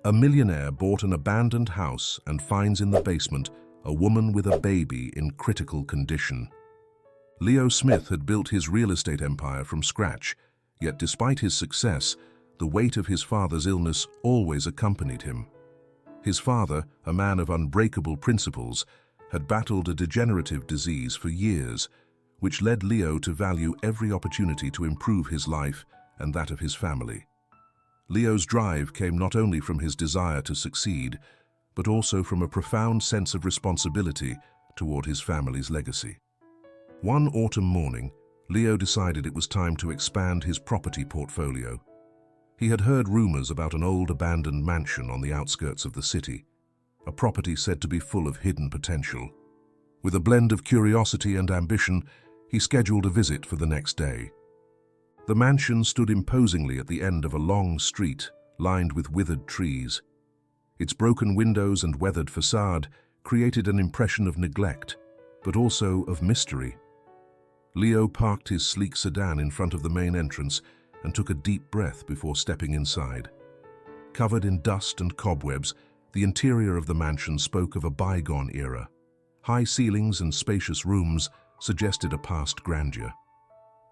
A millionaire bought an abandoned house and finds in the basement a woman with a baby in critical condition. Leo Smith had built his real estate empire from scratch, yet despite his success, the weight of his father's illness always accompanied him. His father, a man of unbreakable principles, had battled a degenerative disease for years, which led Leo to value every opportunity to improve his life and that of his family. Leo's drive came not only from his desire to succeed, but also from a profound sense of responsibility toward his family's legacy. One autumn morning, Leo decided it was time to expand his property portfolio. He had heard rumors about an old abandoned mansion on the outskirts of the city, a property said to be full of hidden potential. With a blend of curiosity and ambition, he scheduled a visit for the next day. The mansion stood imposingly at the end of a long street lined with withered trees. Its broken windows and weathered facade created an impression of neglect, but also of mystery. Leo parked his sleek sedan in front of the main entrance and took a deep breath before stepping inside. Covered in dust and cobwebs, the interior of the mansion spoke of a bygone era. High ceilings and spacious rooms suggested a past grandeur.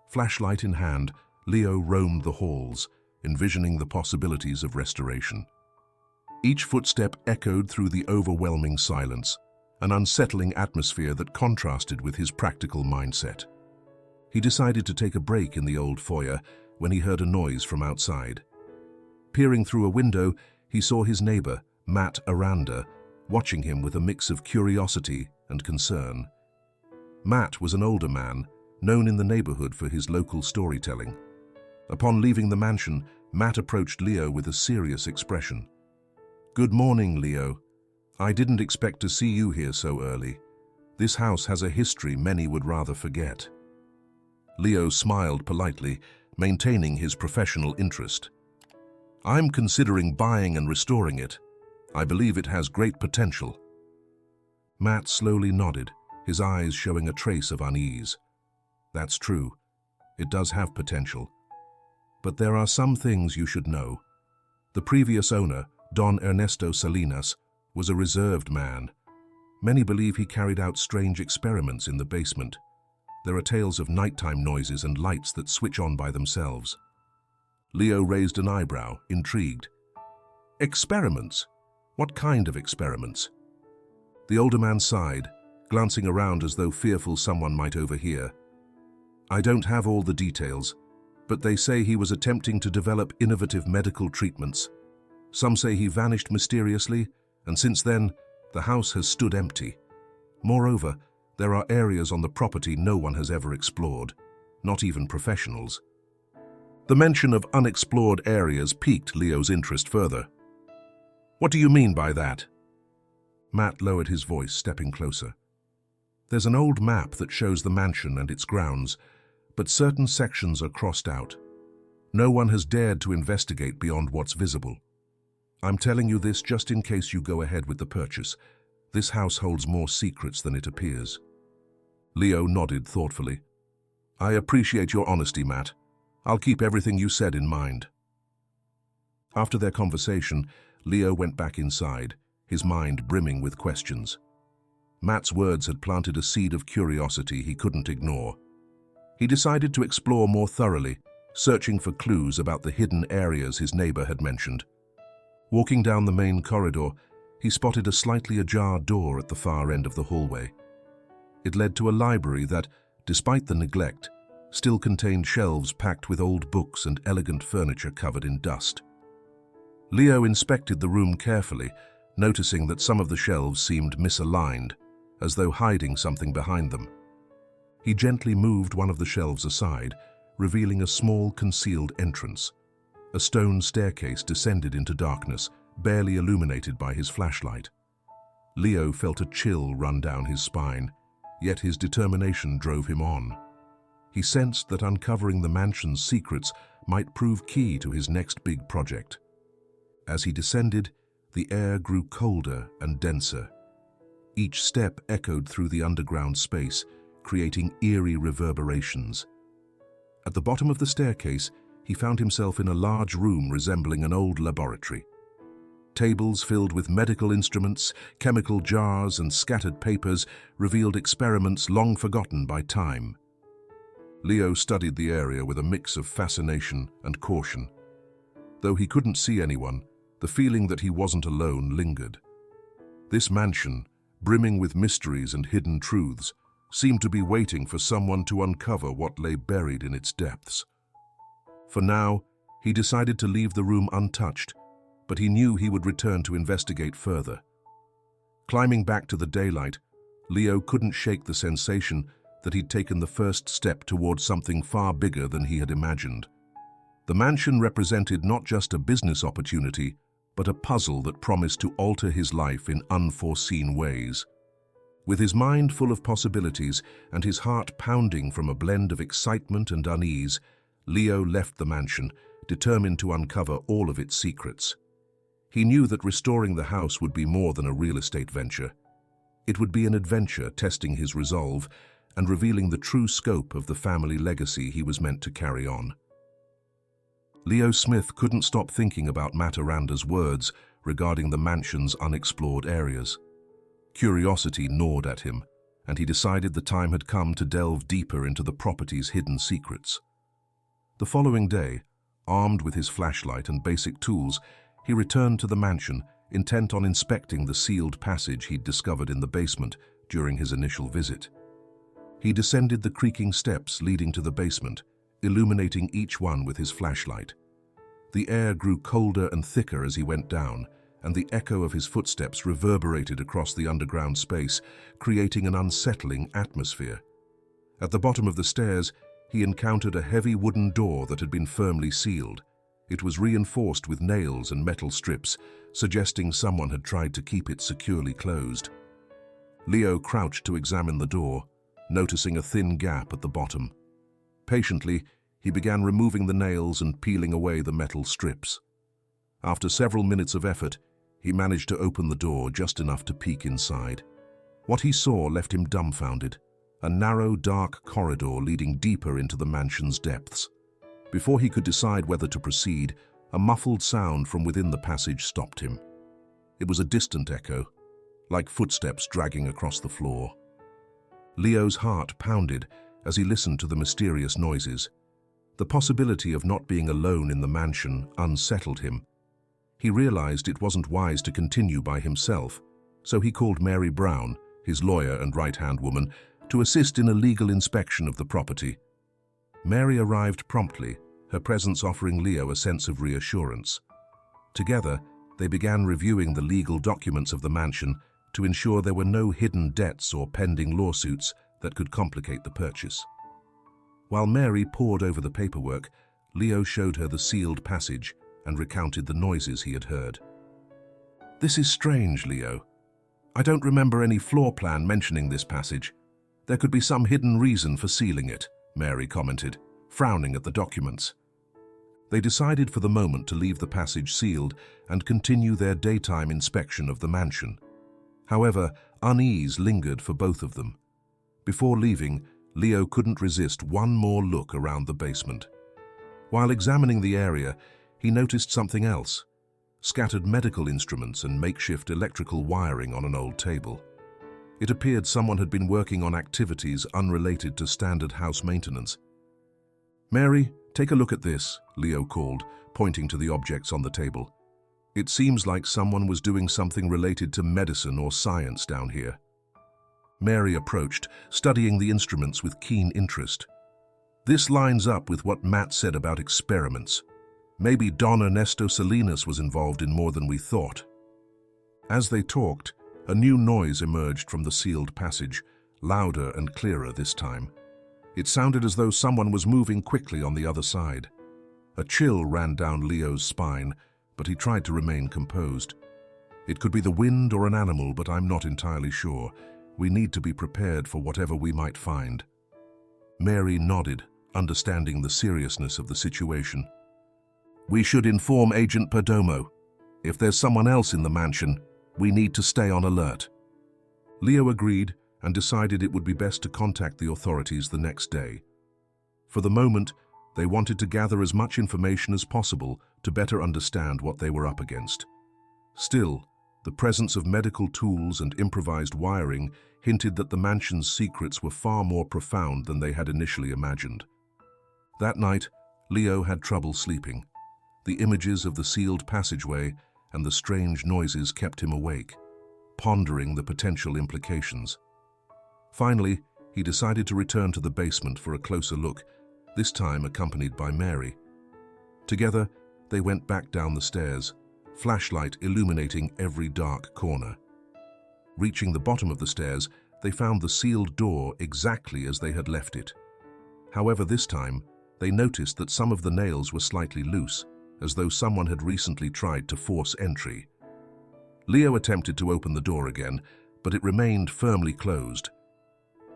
Flashlight in hand, Leo roamed the halls, envisioning the possibilities of restoration. Each footstep echoed through the overwhelming silence, an unsettling atmosphere that contrasted with his practical mindset. He decided to take a break in the old foyer when he heard a noise from outside. Peering through a window, he saw his neighbor, Matt Aranda, watching him with a mix of curiosity and concern. Matt was an older man, known in the neighborhood for his local storytelling. Upon leaving the mansion, Matt approached Leo with a serious expression. "Good morning, Leo. I didn't expect to see you here so early. This house has a history many would rather forget." Leo smiled politely, maintaining his professional interest. "I'm considering buying and restoring it. I believe it has great potential." Matt slowly nodded, his eyes showing a trace of unease. "That's true. It does have potential. But there are some things you should know. The previous owner, Don Ernesto Salinas, was a reserved man. Many believe he carried out strange experiments in the basement. There are tales of nighttime noises and lights that switch on by themselves." Leo raised an eyebrow, intrigued. "Experiments? What kind of experiments?" The older man sighed, glancing around as though fearful someone might overhear. "I don't have all the details, but they say he was attempting to develop innovative medical treatments. Some say he vanished mysteriously, and since then, the house has stood empty. Moreover, there are areas on the property no one has ever explored, not even professionals." The mention of unexplored areas piqued Leo's interest further. "What do you mean by that?" Matt lowered his voice, stepping closer. "There's an old map that shows the mansion and its grounds, but certain sections are crossed out. No one has dared to investigate beyond what's visible. I'm telling you this just in case you go ahead with the purchase. This house holds more secrets than it appears." Leo nodded thoughtfully. "I appreciate your honesty, Matt. I'll keep everything you said in mind." After their conversation, Leo went back inside, his mind brimming with questions. Matt's words had planted a seed of curiosity he couldn't ignore. He decided to explore more thoroughly, searching for clues about the hidden areas his neighbor had mentioned. Walking down the main corridor, he spotted a slightly ajar door at the far end of the hallway. It led to a library that, despite the neglect, still contained shelves packed with old books and elegant furniture covered in dust. Leo inspected the room carefully, noticing that some of the shelves seemed misaligned, as though hiding something behind them. He gently moved one of the shelves aside, revealing a small concealed entrance. A stone staircase descended into darkness, barely illuminated by his flashlight. Leo felt a chill run down his spine, yet his determination drove him on. He sensed that uncovering the mansion's secrets might prove key to his next big project. As he descended, the air grew colder and denser. Each step echoed through the underground space, creating eerie reverberations. At the bottom of the staircase, he found himself in a large room resembling an old laboratory. Tables filled with medical instruments, chemical jars, and scattered papers revealed experiments long forgotten by time. Leo studied the area with a mix of fascination and caution. Though he couldn't see anyone, the feeling that he wasn't alone lingered. This mansion, brimming with mysteries and hidden truths, seemed to be waiting for someone to uncover what lay buried in its depths. For now, he decided to leave the room untouched, but he knew he would return to investigate further. Climbing back to the daylight, Leo couldn't shake the sensation that he'd taken the first step towards something far bigger than he had imagined. The mansion represented not just a business opportunity, but a puzzle that promised to alter his life in unforeseen ways. With his mind full of possibilities and his heart pounding from a blend of excitement and unease, Leo left the mansion, determined to uncover all of its secrets. He knew that restoring the house would be more than a real estate venture. It would be an adventure testing his resolve and revealing the true scope of the family legacy he was meant to carry on. Leo Smith couldn't stop thinking about Matt Aranda's words regarding the mansion's unexplored areas. Curiosity gnawed at him, and he decided the time had come to delve deeper into the property's hidden secrets. The following day, armed with his flashlight and basic tools, he returned to the mansion, intent on inspecting the sealed passage he'd discovered in the basement during his initial visit. He descended the creaking steps leading to the basement, illuminating each one with his flashlight. The air grew colder and thicker as he went down, and the echo of his footsteps reverberated across the underground space, creating an unsettling atmosphere. At the bottom of the stairs, he encountered a heavy wooden door that had been firmly sealed. It was reinforced with nails and metal strips, suggesting someone had tried to keep it securely closed. Leo crouched to examine the door, noticing a thin gap at the bottom. Patiently, he began removing the nails and peeling away the metal strips. After several minutes of effort, he managed to open the door just enough to peek inside. What he saw left him dumbfounded, a narrow, dark corridor leading deeper into the mansion's depths. Before he could decide whether to proceed, a muffled sound from within the passage stopped him. It was a distant echo, like footsteps dragging across the floor. Leo's heart pounded as he listened to the mysterious noises. The possibility of not being alone in the mansion unsettled him. He realized it wasn't wise to continue by himself, so he called Mary Brown, his lawyer and right-hand woman, to assist in a legal inspection of the property. Mary arrived promptly, her presence offering Leo a sense of reassurance. Together, they began reviewing the legal documents of the mansion to ensure there were no hidden debts or pending lawsuits that could complicate the purchase. While Mary pored over the paperwork, Leo showed her the sealed passage and recounted the noises he had heard. "This is strange, Leo. I don't remember any floor plan mentioning this passage. There could be some hidden reason for sealing it," Mary commented, frowning at the documents. They decided for the moment to leave the passage sealed and continue their daytime inspection of the mansion. However, unease lingered for both of them. Before leaving, Leo couldn't resist one more look around the basement. While examining the area, he noticed something else: scattered medical instruments and makeshift electrical wiring on an old table. It appeared someone had been working on activities unrelated to standard house maintenance. "Mary, take a look at this," Leo called, pointing to the objects on the table. "It seems like someone was doing something related to medicine or science down here." Mary approached, studying the instruments with keen interest. "This lines up with what Matt said about experiments. Maybe Don Ernesto Salinas was involved in more than we thought." As they talked, a new noise emerged from the sealed passage, louder and clearer this time. It sounded as though someone was moving quickly on the other side. A chill ran down Leo's spine, but he tried to remain composed. "It could be the wind or an animal, but I'm not entirely sure. We need to be prepared for whatever we might find." Mary nodded, understanding the seriousness of the situation. "We should inform Agent Perdomo. If there's someone else in the mansion, we need to stay on alert." Leo agreed and decided it would be best to contact the authorities the next day. For the moment, they wanted to gather as much information as possible to better understand what they were up against. Still, the presence of medical tools and improvised wiring hinted that the mansion's secrets were far more profound than they had initially imagined. That night, Leo had trouble sleeping. The images of the sealed passageway and the strange noises kept him awake, pondering the potential implications. Finally, he decided to return to the basement for a closer look, this time accompanied by Mary. Together, they went back down the stairs, flashlight illuminating every dark corner. Reaching the bottom of the stairs, they found the sealed door exactly as they had left it. However, this time, they noticed that some of the nails were slightly loose, as though someone had recently tried to force entry. Leo attempted to open the door again, but it remained firmly closed.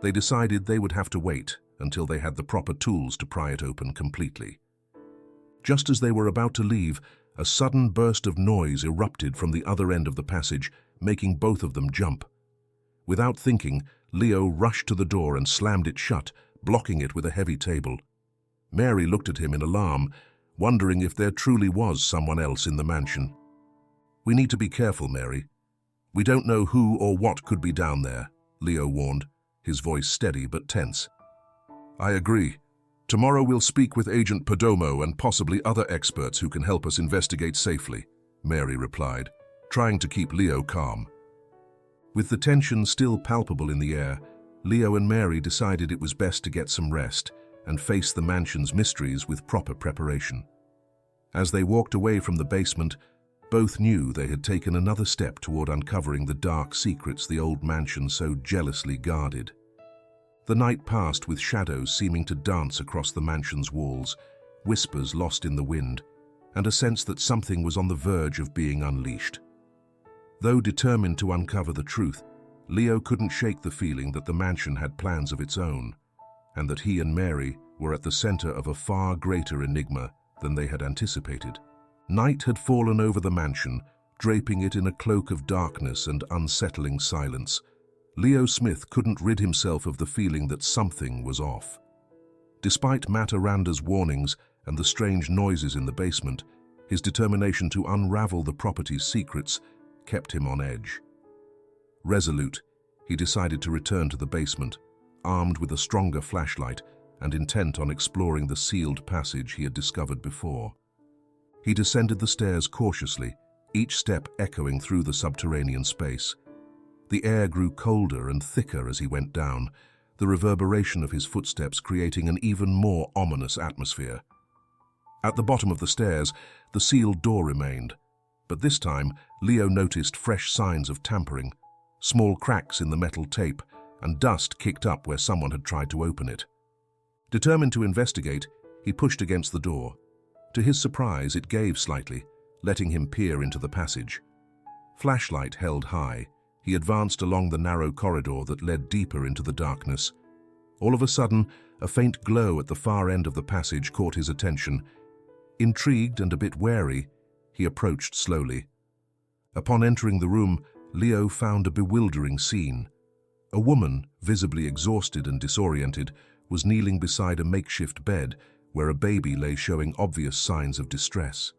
They decided they would have to wait until they had the proper tools to pry it open completely. Just as they were about to leave, a sudden burst of noise erupted from the other end of the passage, making both of them jump. Without thinking, Leo rushed to the door and slammed it shut, blocking it with a heavy table. Mary looked at him in alarm, wondering if there truly was someone else in the mansion. "We need to be careful, Mary. We don't know who or what could be down there," Leo warned, his voice steady but tense. "I agree. Tomorrow we'll speak with Agent Perdomo and possibly other experts who can help us investigate safely," Mary replied, trying to keep Leo calm. With the tension still palpable in the air, Leo and Mary decided it was best to get some rest and face the mansion's mysteries with proper preparation. As they walked away from the basement, both knew they had taken another step toward uncovering the dark secrets the old mansion so jealously guarded. The night passed with shadows seeming to dance across the mansion's walls, whispers lost in the wind, and a sense that something was on the verge of being unleashed. Though determined to uncover the truth, Leo couldn't shake the feeling that the mansion had plans of its own, and that he and Mary were at the center of a far greater enigma than they had anticipated. Night had fallen over the mansion, draping it in a cloak of darkness and unsettling silence. Leo Smith couldn't rid himself of the feeling that something was off. Despite Matt Aranda's warnings and the strange noises in the basement, his determination to unravel the property's secrets kept him on edge. Resolute, he decided to return to the basement, armed with a stronger flashlight and intent on exploring the sealed passage he had discovered before. He descended the stairs cautiously, each step echoing through the subterranean space. The air grew colder and thicker as he went down, the reverberation of his footsteps creating an even more ominous atmosphere. At the bottom of the stairs, the sealed door remained, but this time Leo noticed fresh signs of tampering, small cracks in the metal tape, and dust kicked up where someone had tried to open it. Determined to investigate, he pushed against the door. To his surprise, it gave slightly, letting him peer into the passage. Flashlight held high, he advanced along the narrow corridor that led deeper into the darkness. All of a sudden, a faint glow at the far end of the passage caught his attention. Intrigued and a bit wary, he approached slowly. Upon entering the room, Leo found a bewildering scene. A woman, visibly exhausted and disoriented, was kneeling beside a makeshift bed where a baby lay showing obvious signs of distress.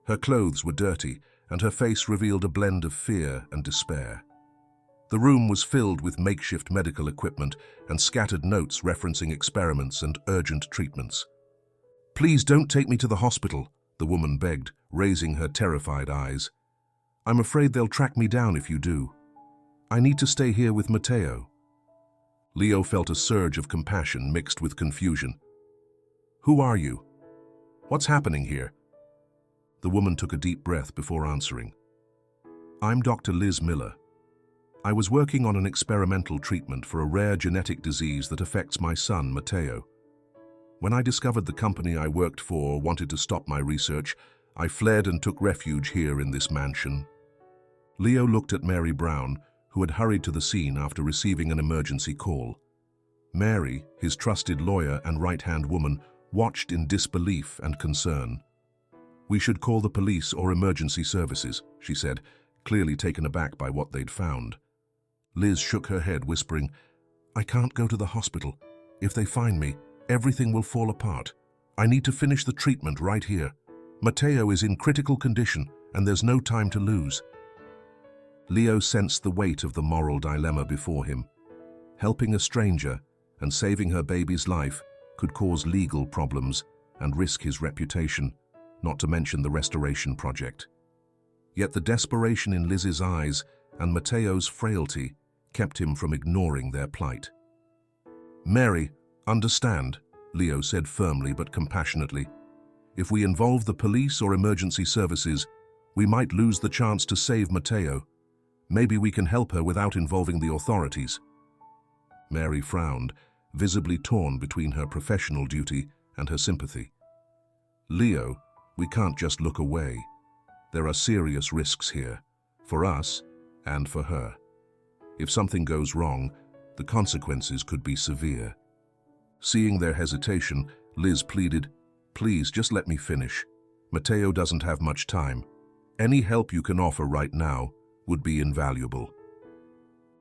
Her clothes were dirty, and her face revealed a blend of fear and despair. The room was filled with makeshift medical equipment and scattered notes referencing experiments and urgent treatments. "Please don't take me to the hospital," the woman begged, raising her terrified eyes. "I'm afraid they'll track me down if you do. I need to stay here with Matteo." Leo felt a surge of compassion mixed with confusion. "Who are you? What's happening here?" The woman took a deep breath before answering. "I'm Dr. Liz Miller. I was working on an experimental treatment for a rare genetic disease that affects my son, Matteo. When I discovered the company I worked for wanted to stop my research, I fled and took refuge here in this mansion." Leo looked at Mary Brown, who had hurried to the scene after receiving an emergency call. Mary, his trusted lawyer and right-hand woman, watched in disbelief and concern. "We should call the police or emergency services," she said, clearly taken aback by what they'd found. Liz shook her head, whispering, "I can't go to the hospital. If they find me, everything will fall apart. I need to finish the treatment right here. Matteo is in critical condition, and there's no time to lose. Leo sensed the weight of the moral dilemma before him. Helping a stranger and saving her baby's life could cause legal problems and risk his reputation, not to mention the restoration project. Yet the desperation in Liz's eyes and Matteo's frailty kept him from ignoring their plight. "Mary, understand," Leo said firmly but compassionately. "If we involve the police or emergency services, we might lose the chance to save Matteo. Maybe we can help her without involving the authorities." Mary frowned, visibly torn between her professional duty and her sympathy. "Leo, we can't just look away. There are serious risks here, for us and for her. If something goes wrong, the consequences could be severe." Seeing their hesitation, Liz pleaded, "Please, just let me finish. Matteo doesn't have much time. Any help you can offer right now would be invaluable."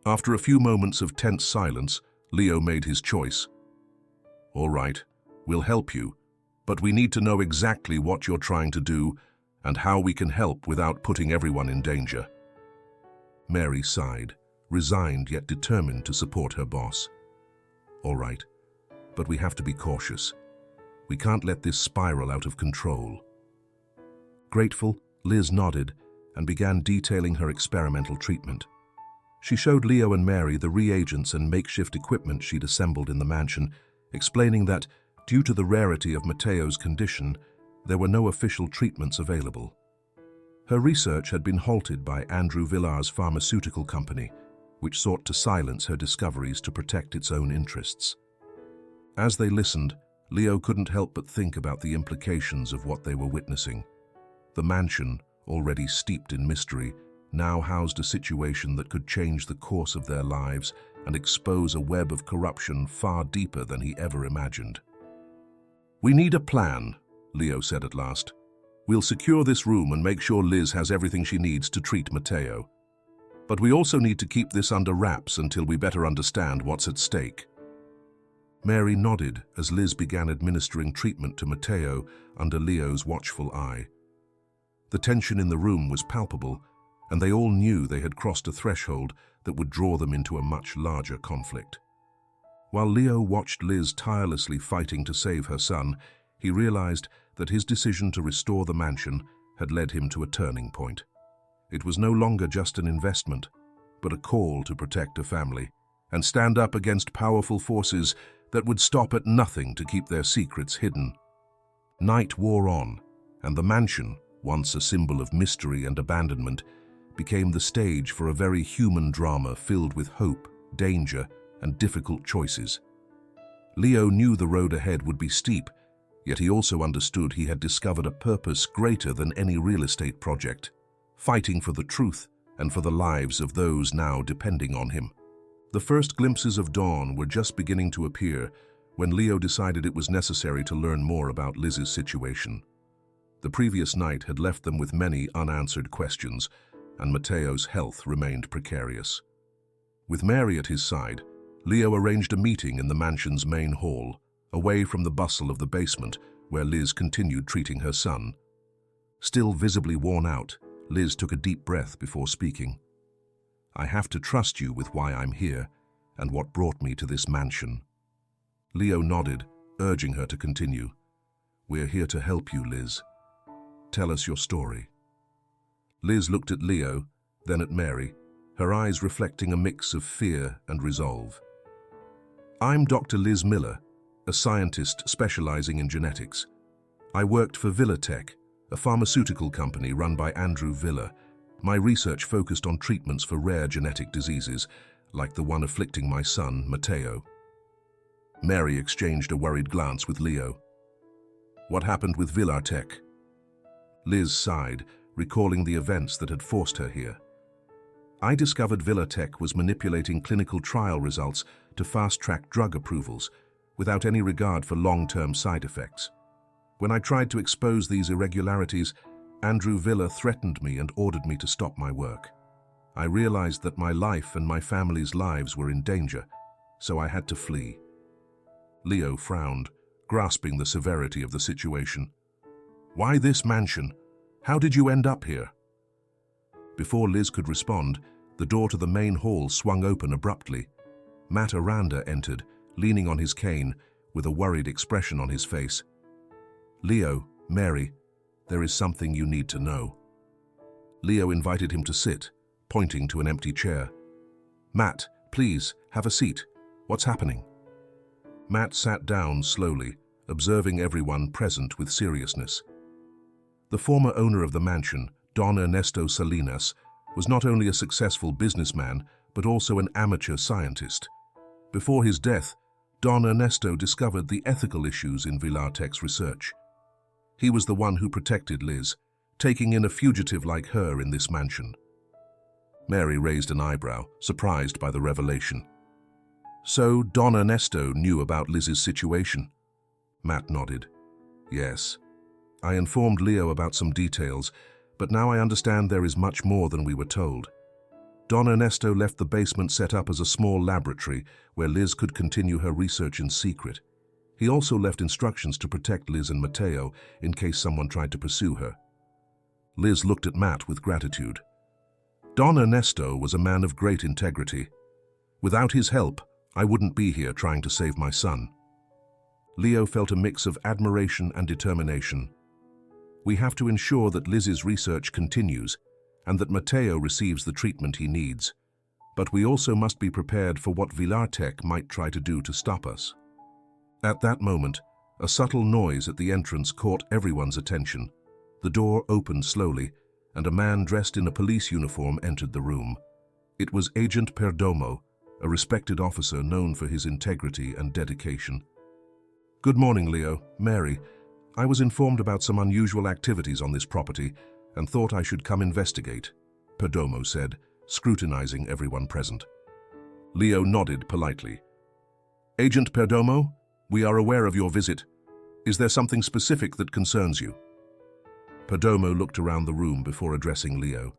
After a few moments of tense silence, Leo made his choice. "All right, we'll help you, but we need to know exactly what you're trying to do and how we can help without putting everyone in danger." Mary sighed, resigned yet determined to support her boss. "All right, but we have to be cautious. We can't let this spiral out of control." Grateful, Liz nodded and began detailing her experimental treatment. She showed Leo and Mary the reagents and makeshift equipment she'd assembled in the mansion, explaining that, due to the rarity of Matteo's condition, there were no official treatments available. Her research had been halted by Andrew Villar's pharmaceutical company, which sought to silence her discoveries to protect its own interests. As they listened, Leo couldn't help but think about the implications of what they were witnessing. The mansion, already steeped in mystery, now housed a situation that could change the course of their lives and expose a web of corruption far deeper than he ever imagined. "We need a plan," Leo said at last. "We'll secure this room and make sure Liz has everything she needs to treat Matteo. But we also need to keep this under wraps until we better understand what's at stake." Mary nodded as Liz began administering treatment to Matteo under Leo's watchful eye. The tension in the room was palpable, and they all knew they had crossed a threshold that would draw them into a much larger conflict. While Leo watched Liz tirelessly fighting to save her son, he realized that his decision to restore the mansion had led him to a turning point. It was no longer just an investment, but a call to protect a family and stand up against powerful forces that would stop at nothing to keep their secrets hidden. Night wore on, and the mansion, once a symbol of mystery and abandonment, became the stage for a very human drama filled with hope, danger, and difficult choices. Leo knew the road ahead would be steep, yet he also understood he had discovered a purpose greater than any real estate project, fighting for the truth and for the lives of those now depending on him. The first glimpses of dawn were just beginning to appear when Leo decided it was necessary to learn more about Liz's situation. The previous night had left them with many unanswered questions, and Matteo's health remained precarious. With Mary at his side, Leo arranged a meeting in the mansion's main hall, away from the bustle of the basement where Liz continued treating her son. Still visibly worn out, Liz took a deep breath before speaking. "I have to trust you with why I'm here and what brought me to this mansion." Leo nodded, urging her to continue. "We're here to help you, Liz. Tell us your story." Liz looked at Leo, then at Mary, her eyes reflecting a mix of fear and resolve. "I'm Dr. Liz Miller, a scientist specializing in genetics. I worked for Villatech, a pharmaceutical company run by Andrew Villar. My research focused on treatments for rare genetic diseases, like the one afflicting my son, Matteo." Mary exchanged a worried glance with Leo. "What happened with Villatech?" Liz sighed, recalling the events that had forced her here. "I discovered Villatech was manipulating clinical trial results to fast-track drug approvals, without any regard for long-term side effects. When I tried to expose these irregularities, Andrew Villar threatened me and ordered me to stop my work. I realized that my life and my family's lives were in danger, so I had to flee." Leo frowned, grasping the severity of the situation. "Why this mansion? How did you end up here?" Before Liz could respond, the door to the main hall swung open abruptly. Matt Aranda entered, leaning on his cane, with a worried expression on his face. "Leo, Mary, there is something you need to know." Leo invited him to sit, pointing to an empty chair. "Matt, please, have a seat. What's happening?" Matt sat down slowly, observing everyone present with seriousness. The former owner of the mansion, Don Ernesto Salinas, was not only a successful businessman, but also an amateur scientist. Before his death, Don Ernesto discovered the ethical issues in Villartec's research. He was the one who protected Liz, taking in a fugitive like her in this mansion. Mary raised an eyebrow, surprised by the revelation. "So Don Ernesto knew about Liz's situation?" Matt nodded. "Yes. I informed Leo about some details, but now I understand there is much more than we were told. Don Ernesto left the basement set up as a small laboratory where Liz could continue her research in secret. He also left instructions to protect Liz and Mateo in case someone tried to pursue her." Liz looked at Matt with gratitude. "Don Ernesto was a man of great integrity. Without his help, I wouldn't be here trying to save my son." Leo felt a mix of admiration and determination. "We have to ensure that Liz's research continues and that Mateo receives the treatment he needs. But we also must be prepared for what Villartec might try to do to stop us." At that moment, a subtle noise at the entrance caught everyone's attention. The door opened slowly, and a man dressed in a police uniform entered the room. It was Agent Perdomo, a respected officer known for his integrity and dedication. "Good morning, Leo. Mary, I was informed about some unusual activities on this property and thought I should come investigate," Perdomo said, scrutinizing everyone present. Leo nodded politely. "Agent Perdomo, we are aware of your visit. Is there something specific that concerns you?" Perdomo looked around the room before addressing Leo.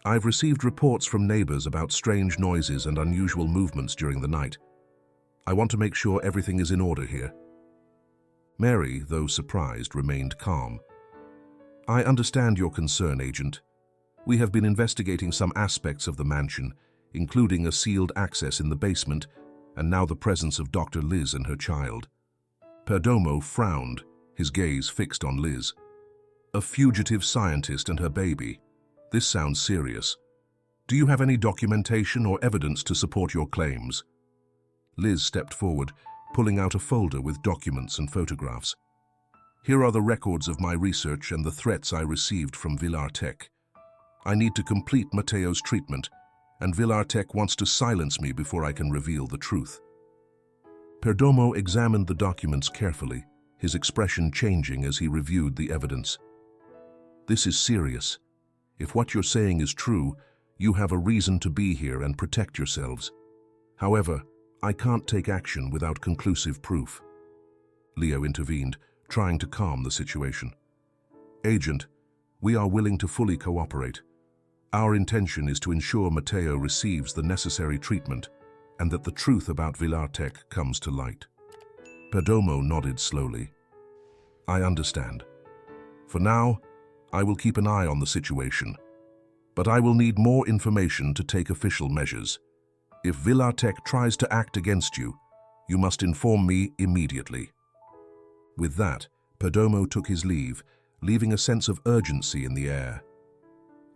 "I've received reports from neighbors about strange noises and unusual movements during the night. I want to make sure everything is in order here." Mary, though surprised, remained calm. "I understand your concern, Agent. We have been investigating some aspects of the mansion, including a sealed access in the basement, and now the presence of Dr. Liz and her child." Perdomo frowned, his gaze fixed on Liz. "A fugitive scientist and her baby. This sounds serious. Do you have any documentation or evidence to support your claims?" Liz stepped forward, pulling out a folder with documents and photographs. "Here are the records of my research and the threats I received from Villartec. I need to complete Mateo's treatment, and Villartec wants to silence me before I can reveal the truth." Perdomo examined the documents carefully, his expression changing as he reviewed the evidence. "This is serious. If what you're saying is true, you have a reason to be here and protect yourselves. However, I can't take action without conclusive proof." Leo intervened, trying to calm the situation. "Agent, we are willing to fully cooperate. Our intention is to ensure Mateo receives the necessary treatment and that the truth about Villartec comes to light." Perdomo nodded slowly. "I understand. For now, I will keep an eye on the situation, but I will need more information to take official measures. If Villartec tries to act against you, you must inform me immediately." With that, Perdomo took his leave, leaving a sense of urgency in the air.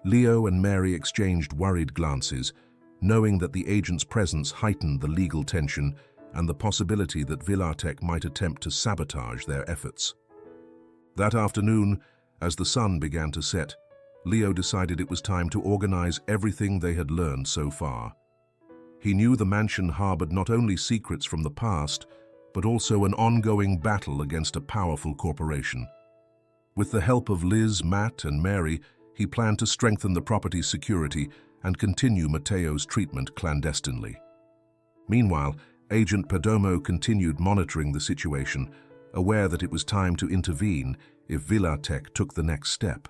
Leo and Mary exchanged worried glances, knowing that the agent's presence heightened the legal tension and the possibility that Villartec might attempt to sabotage their efforts. That afternoon, as the sun began to set, Leo decided it was time to organize everything they had learned so far. He knew the mansion harbored not only secrets from the past, but also an ongoing battle against a powerful corporation. With the help of Liz, Matt, and Mary, he planned to strengthen the property's security and continue Mateo's treatment clandestinely. Meanwhile, Agent Perdomo continued monitoring the situation, aware that it was time to intervene if Villartec took the next step.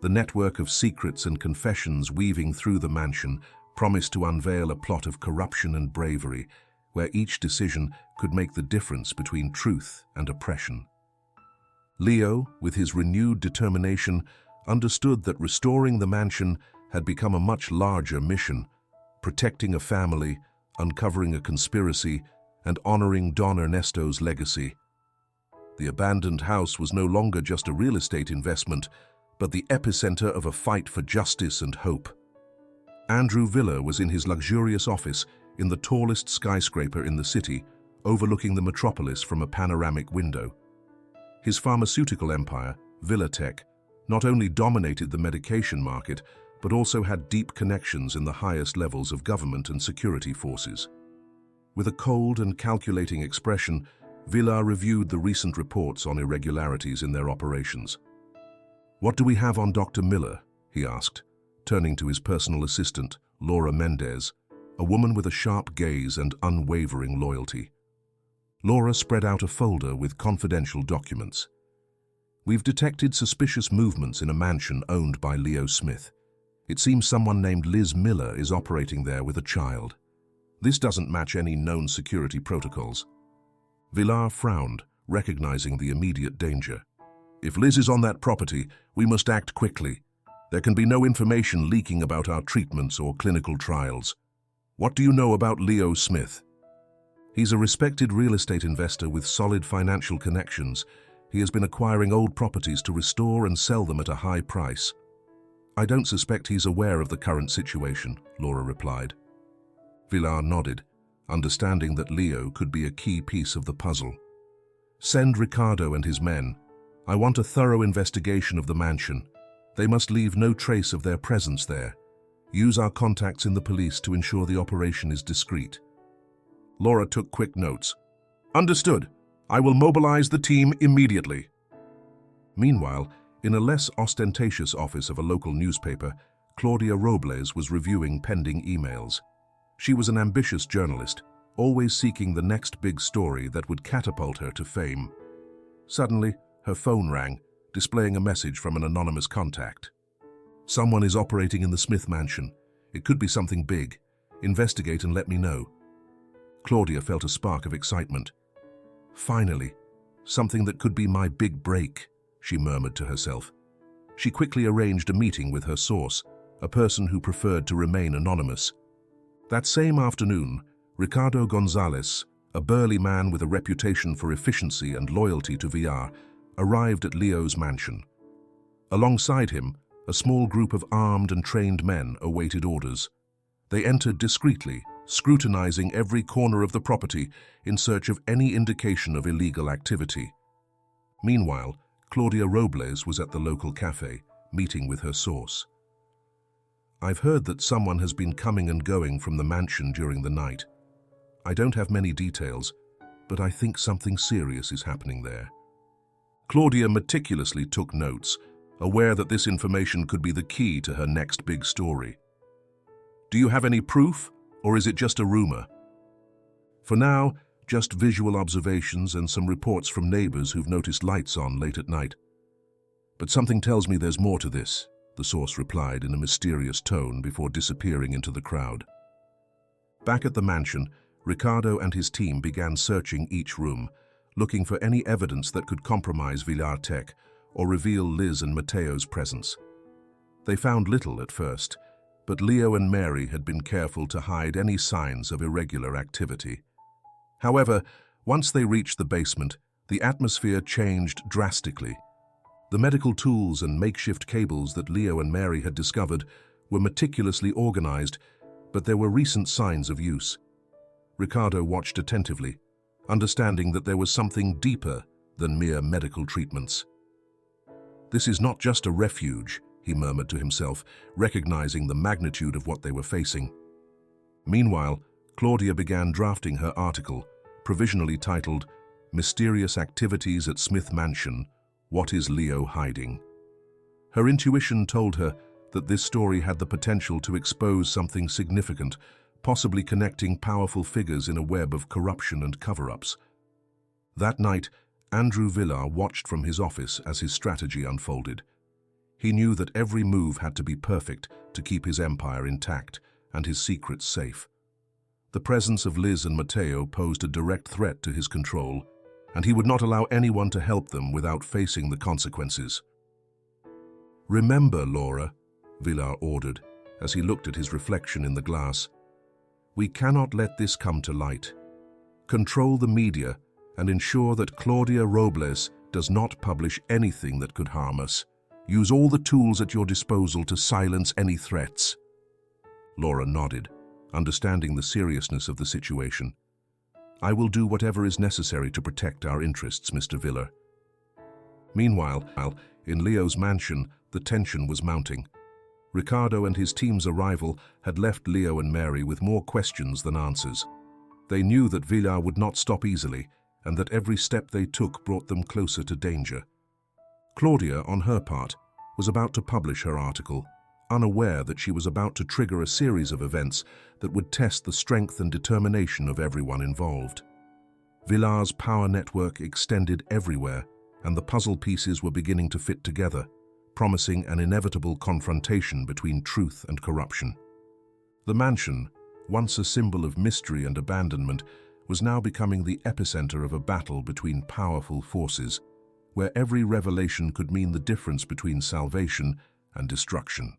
The network of secrets and confessions weaving through the mansion promised to unveil a plot of corruption and bravery, where each decision could make the difference between truth and oppression. Leo, with his renewed determination, understood that restoring the mansion had become a much larger mission, protecting a family, uncovering a conspiracy, and honoring Don Ernesto's legacy. The abandoned house was no longer just a real estate investment, but the epicenter of a fight for justice and hope. Andrew Villa was in his luxurious office in the tallest skyscraper in the city, overlooking the metropolis from a panoramic window. His pharmaceutical empire, Villatech, not only dominated the medication market, but also had deep connections in the highest levels of government and security forces. With a cold and calculating expression, Villa reviewed the recent reports on irregularities in their operations. "What do we have on Dr. Miller?" he asked, turning to his personal assistant, Laura Mendez, a woman with a sharp gaze and unwavering loyalty. Laura spread out a folder with confidential documents. "We've detected suspicious movements in a mansion owned by Leo Smith. It seems someone named Liz Miller is operating there with a child. This doesn't match any known security protocols." Villar frowned, recognizing the immediate danger. "If Liz is on that property, we must act quickly. There can be no information leaking about our treatments or clinical trials. What do you know about Leo Smith?" "He's a respected real estate investor with solid financial connections. He has been acquiring old properties to restore and sell them at a high price." "I don't suspect he's aware of the current situation," Laura replied. Villar nodded, understanding that Leo could be a key piece of the puzzle. "Send Ricardo and his men. I want a thorough investigation of the mansion. They must leave no trace of their presence there. Use our contacts in the police to ensure the operation is discreet." Laura took quick notes. "Understood. I will mobilize the team immediately." Meanwhile, in a less ostentatious office of a local newspaper, Claudia Robles was reviewing pending emails. She was an ambitious journalist, always seeking the next big story that would catapult her to fame. Suddenly, her phone rang, displaying a message from an anonymous contact. "Someone is operating in the Smith mansion. It could be something big. Investigate and let me know." Claudia felt a spark of excitement. "Finally, something that could be my big break," she murmured to herself. She quickly arranged a meeting with her source, a person who preferred to remain anonymous. That same afternoon, Ricardo Gonzalez, a burly man with a reputation for efficiency and loyalty to VR, arrived at Leo's mansion. Alongside him, a small group of armed and trained men awaited orders. They entered discreetly, scrutinizing every corner of the property in search of any indication of illegal activity. Meanwhile, Claudia Robles was at the local cafe, meeting with her source. "I've heard that someone has been coming and going from the mansion during the night. I don't have many details, but I think something serious is happening there." Claudia meticulously took notes, aware that this information could be the key to her next big story. "Do you have any proof, or is it just a rumor?" "For now, just visual observations and some reports from neighbors who've noticed lights on late at night. But something tells me there's more to this," the source replied in a mysterious tone before disappearing into the crowd. Back at the mansion, Ricardo and his team began searching each room, looking for any evidence that could compromise Villatech or reveal Liz and Mateo's presence. They found little at first, but Leo and Mary had been careful to hide any signs of irregular activity. However, once they reached the basement, the atmosphere changed drastically. The medical tools and makeshift cables that Leo and Mary had discovered were meticulously organized, but there were recent signs of use. Ricardo watched attentively, understanding that there was something deeper than mere medical treatments. "This is not just a refuge," he murmured to himself, recognizing the magnitude of what they were facing. Meanwhile, Claudia began drafting her article, provisionally titled, "Mysterious Activities at Smith Mansion, What is Leo Hiding?" Her intuition told her that this story had the potential to expose something significant, possibly connecting powerful figures in a web of corruption and cover-ups. That night, Andrew Villar watched from his office as his strategy unfolded. He knew that every move had to be perfect to keep his empire intact and his secrets safe. The presence of Liz and Mateo posed a direct threat to his control, and he would not allow anyone to help them without facing the consequences. "Remember, Laura," Villar ordered, as he looked at his reflection in the glass. "We cannot let this come to light. Control the media and ensure that Claudia Robles does not publish anything that could harm us. Use all the tools at your disposal to silence any threats." Laura nodded, understanding the seriousness of the situation. "I will do whatever is necessary to protect our interests, Mr. Villar." Meanwhile, in Leo's mansion, the tension was mounting. Ricardo and his team's arrival had left Leo and Mary with more questions than answers. They knew that Villar would not stop easily, and that every step they took brought them closer to danger. Claudia, on her part, was about to publish her article, unaware that she was about to trigger a series of events that would test the strength and determination of everyone involved. Villar's power network extended everywhere, and the puzzle pieces were beginning to fit together, promising an inevitable confrontation between truth and corruption. The mansion, once a symbol of mystery and abandonment, was now becoming the epicenter of a battle between powerful forces, where every revelation could mean the difference between salvation and destruction.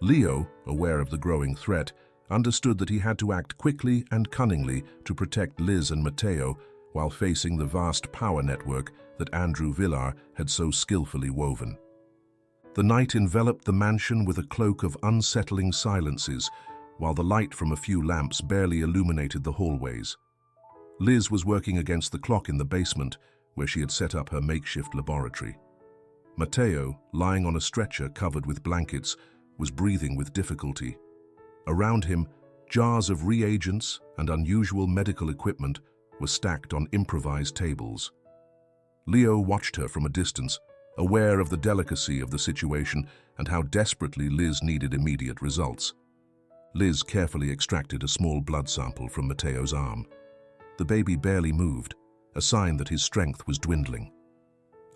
Leo, aware of the growing threat, understood that he had to act quickly and cunningly to protect Liz and Mateo while facing the vast power network that Andrei Villar had so skillfully woven. The night enveloped the mansion with a cloak of unsettling silences, while the light from a few lamps barely illuminated the hallways. Liz was working against the clock in the basement, where she had set up her makeshift laboratory. Mateo, lying on a stretcher covered with blankets, was breathing with difficulty. Around him, jars of reagents and unusual medical equipment were stacked on improvised tables. Leo watched her from a distance, aware of the delicacy of the situation and how desperately Liz needed immediate results. Liz carefully extracted a small blood sample from Mateo's arm. The baby barely moved, a sign that his strength was dwindling.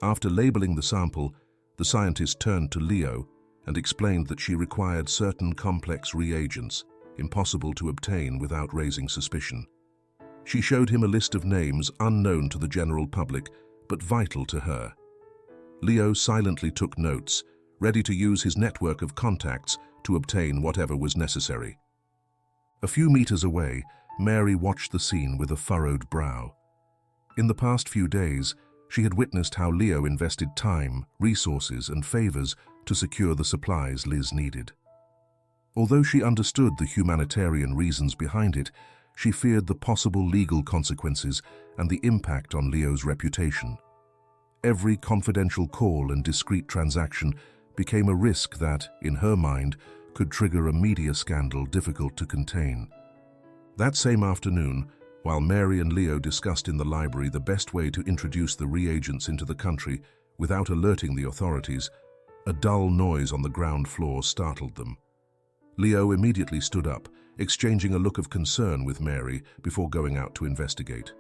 After labeling the sample, the scientist turned to Leo and explained that she required certain complex reagents, impossible to obtain without raising suspicion. She showed him a list of names unknown to the general public, but vital to her. Leo silently took notes, ready to use his network of contacts to obtain whatever was necessary. A few meters away, Mary watched the scene with a furrowed brow. In the past few days, she had witnessed how Leo invested time, resources, and favors to secure the supplies Liz needed. Although she understood the humanitarian reasons behind it, she feared the possible legal consequences and the impact on Leo's reputation. Every confidential call and discreet transaction became a risk that, in her mind, could trigger a media scandal difficult to contain. That same afternoon, while Mary and Leo discussed in the library the best way to introduce the reagents into the country without alerting the authorities, a dull noise on the ground floor startled them. Leo immediately stood up, exchanging a look of concern with Mary before going out to investigate.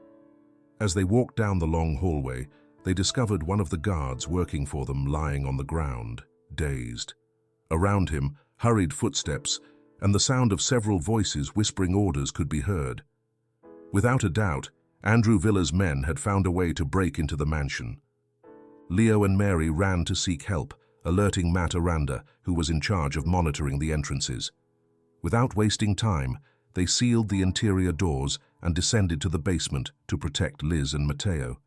As they walked down the long hallway, they discovered one of the guards working for them lying on the ground, dazed. Around him, hurried footsteps and the sound of several voices whispering orders could be heard. Without a doubt, Andrei Villar's men had found a way to break into the mansion. Leo and Mary ran to seek help, alerting Matt Aranda, who was in charge of monitoring the entrances. Without wasting time, they sealed the interior doors and descended to the basement to protect Liz and Mateo.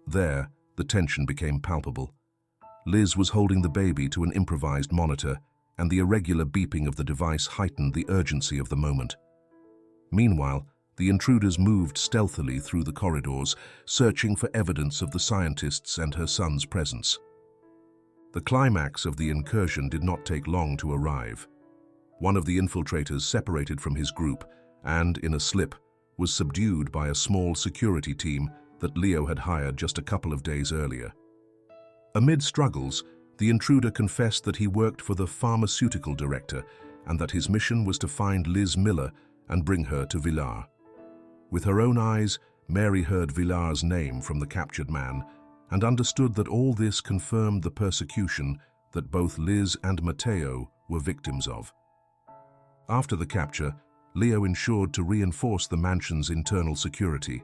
There, the tension became palpable. Liz was holding the baby to an improvised monitor, and the irregular beeping of the device heightened the urgency of the moment. Meanwhile, the intruders moved stealthily through the corridors, searching for evidence of the scientists and her son's presence. The climax of the incursion did not take long to arrive. One of the infiltrators separated from his group and, in a slip, was subdued by a small security team that Leo had hired just a couple of days earlier. Amid struggles, the intruder confessed that he worked for the pharmaceutical director and that his mission was to find Liz Miller and bring her to Villar. With her own eyes, Mary heard Villar's name from the captured man and understood that all this confirmed the persecution that both Liz and Mateo were victims of. After the capture, Leo ensured to reinforce the mansion's internal security.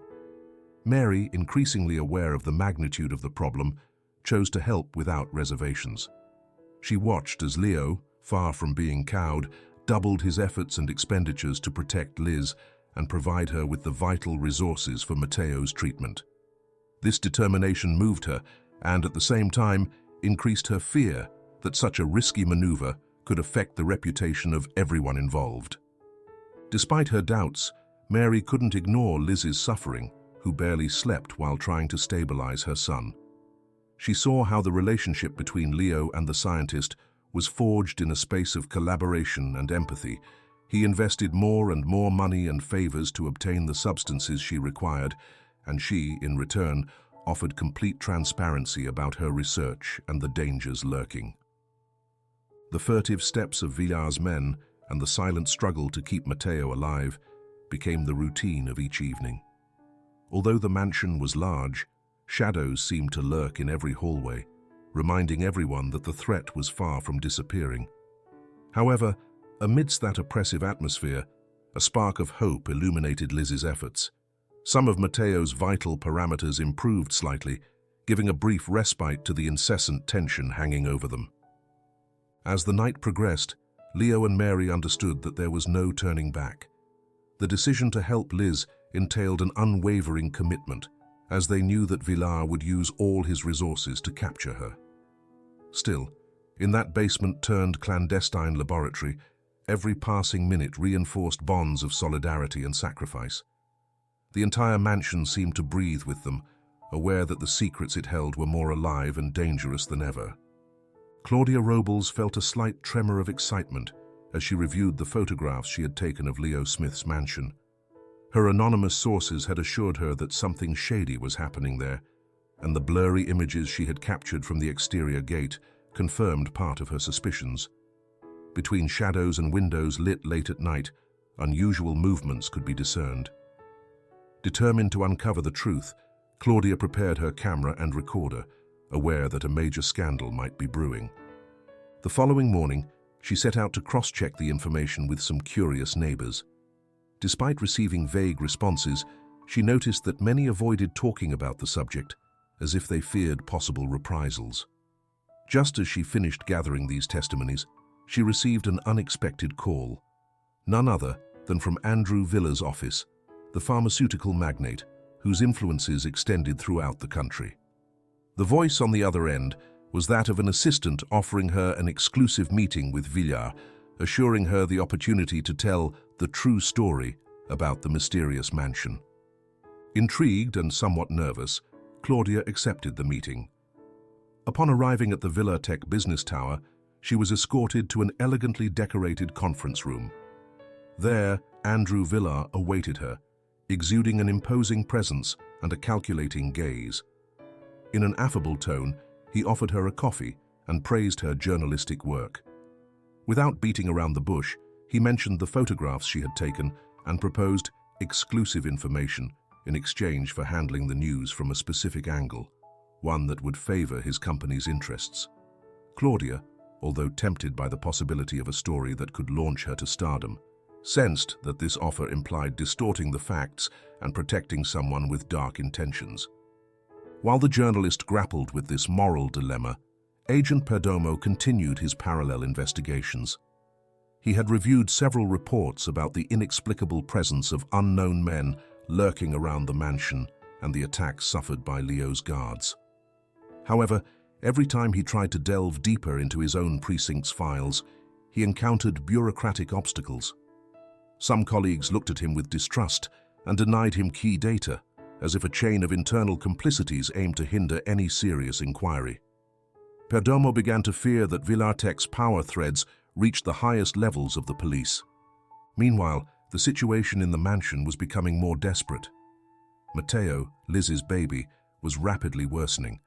Mary, increasingly aware of the magnitude of the problem, chose to help without reservations. She watched as Leo, far from being cowed, doubled his efforts and expenditures to protect Liz and provide her with the vital resources for Matteo's treatment. This determination moved her and, at the same time, increased her fear that such a risky maneuver could affect the reputation of everyone involved. Despite her doubts, Mary couldn't ignore Liz's suffering, who barely slept while trying to stabilize her son. She saw how the relationship between Leo and the scientist was forged in a space of collaboration and empathy. He invested more and more money and favors to obtain the substances she required, and she, in return, offered complete transparency about her research and the dangers lurking. The furtive steps of Villar's men and the silent struggle to keep Matteo alive became the routine of each evening. Although the mansion was large, shadows seemed to lurk in every hallway, reminding everyone that the threat was far from disappearing. However, amidst that oppressive atmosphere, a spark of hope illuminated Liz's efforts. Some of Matteo's vital parameters improved slightly, giving a brief respite to the incessant tension hanging over them. As the night progressed, Leo and Mary understood that there was no turning back. The decision to help Liz entailed an unwavering commitment, as they knew that Villar would use all his resources to capture her. Still, in that basement-turned-clandestine laboratory, every passing minute reinforced bonds of solidarity and sacrifice. The entire mansion seemed to breathe with them, aware that the secrets it held were more alive and dangerous than ever. Claudia Robles felt a slight tremor of excitement as she reviewed the photographs she had taken of Leo Smith's mansion. Her anonymous sources had assured her that something shady was happening there, and the blurry images she had captured from the exterior gate confirmed part of her suspicions. Between shadows and windows lit late at night, unusual movements could be discerned. Determined to uncover the truth, Claudia prepared her camera and recorder, aware that a major scandal might be brewing. The following morning, she set out to cross-check the information with some curious neighbors. Despite receiving vague responses, she noticed that many avoided talking about the subject, as if they feared possible reprisals. Just as she finished gathering these testimonies, she received an unexpected call. None other than from Andrew Villar's office, the pharmaceutical magnate, whose influences extended throughout the country. The voice on the other end was that of an assistant offering her an exclusive meeting with Villar, assuring her the opportunity to tell the true story about the mysterious mansion. Intrigued and somewhat nervous, Claudia accepted the meeting. Upon arriving at the Villa Tech business tower, she was escorted to an elegantly decorated conference room. There, Andrew Villar awaited her, exuding an imposing presence and a calculating gaze. In an affable tone, he offered her a coffee and praised her journalistic work. Without beating around the bush, he mentioned the photographs she had taken and proposed exclusive information in exchange for handling the news from a specific angle, one that would favor his company's interests. Claudia, although tempted by the possibility of a story that could launch her to stardom, sensed that this offer implied distorting the facts and protecting someone with dark intentions. While the journalist grappled with this moral dilemma, Agent Perdomo continued his parallel investigations. He had reviewed several reports about the inexplicable presence of unknown men lurking around the mansion and the attacks suffered by Leo's guards. However, every time he tried to delve deeper into his own precinct's files, he encountered bureaucratic obstacles. Some colleagues looked at him with distrust and denied him key data, as if a chain of internal complicities aimed to hinder any serious inquiry. Perdomo began to fear that Villartech's power threads reached the highest levels of the police. Meanwhile, the situation in the mansion was becoming more desperate. Matteo, Liz's baby, was rapidly worsening.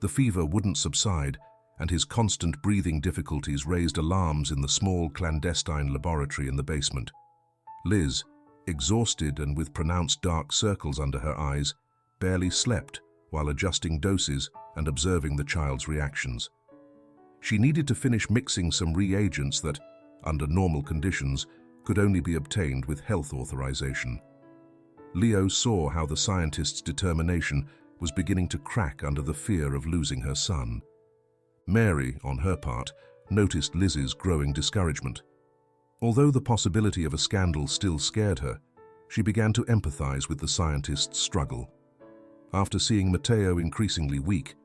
The fever wouldn't subside, and his constant breathing difficulties raised alarms in the small clandestine laboratory in the basement. Liz, exhausted and with pronounced dark circles under her eyes, barely slept while adjusting doses and observing the child's reactions. She needed to finish mixing some reagents that, under normal conditions, could only be obtained with health authorization. Leo saw how the scientist's determination was beginning to crack under the fear of losing her son. Mary, on her part, noticed Liz's growing discouragement. Although the possibility of a scandal still scared her, she began to empathize with the scientist's struggle. After seeing Matteo increasingly weak,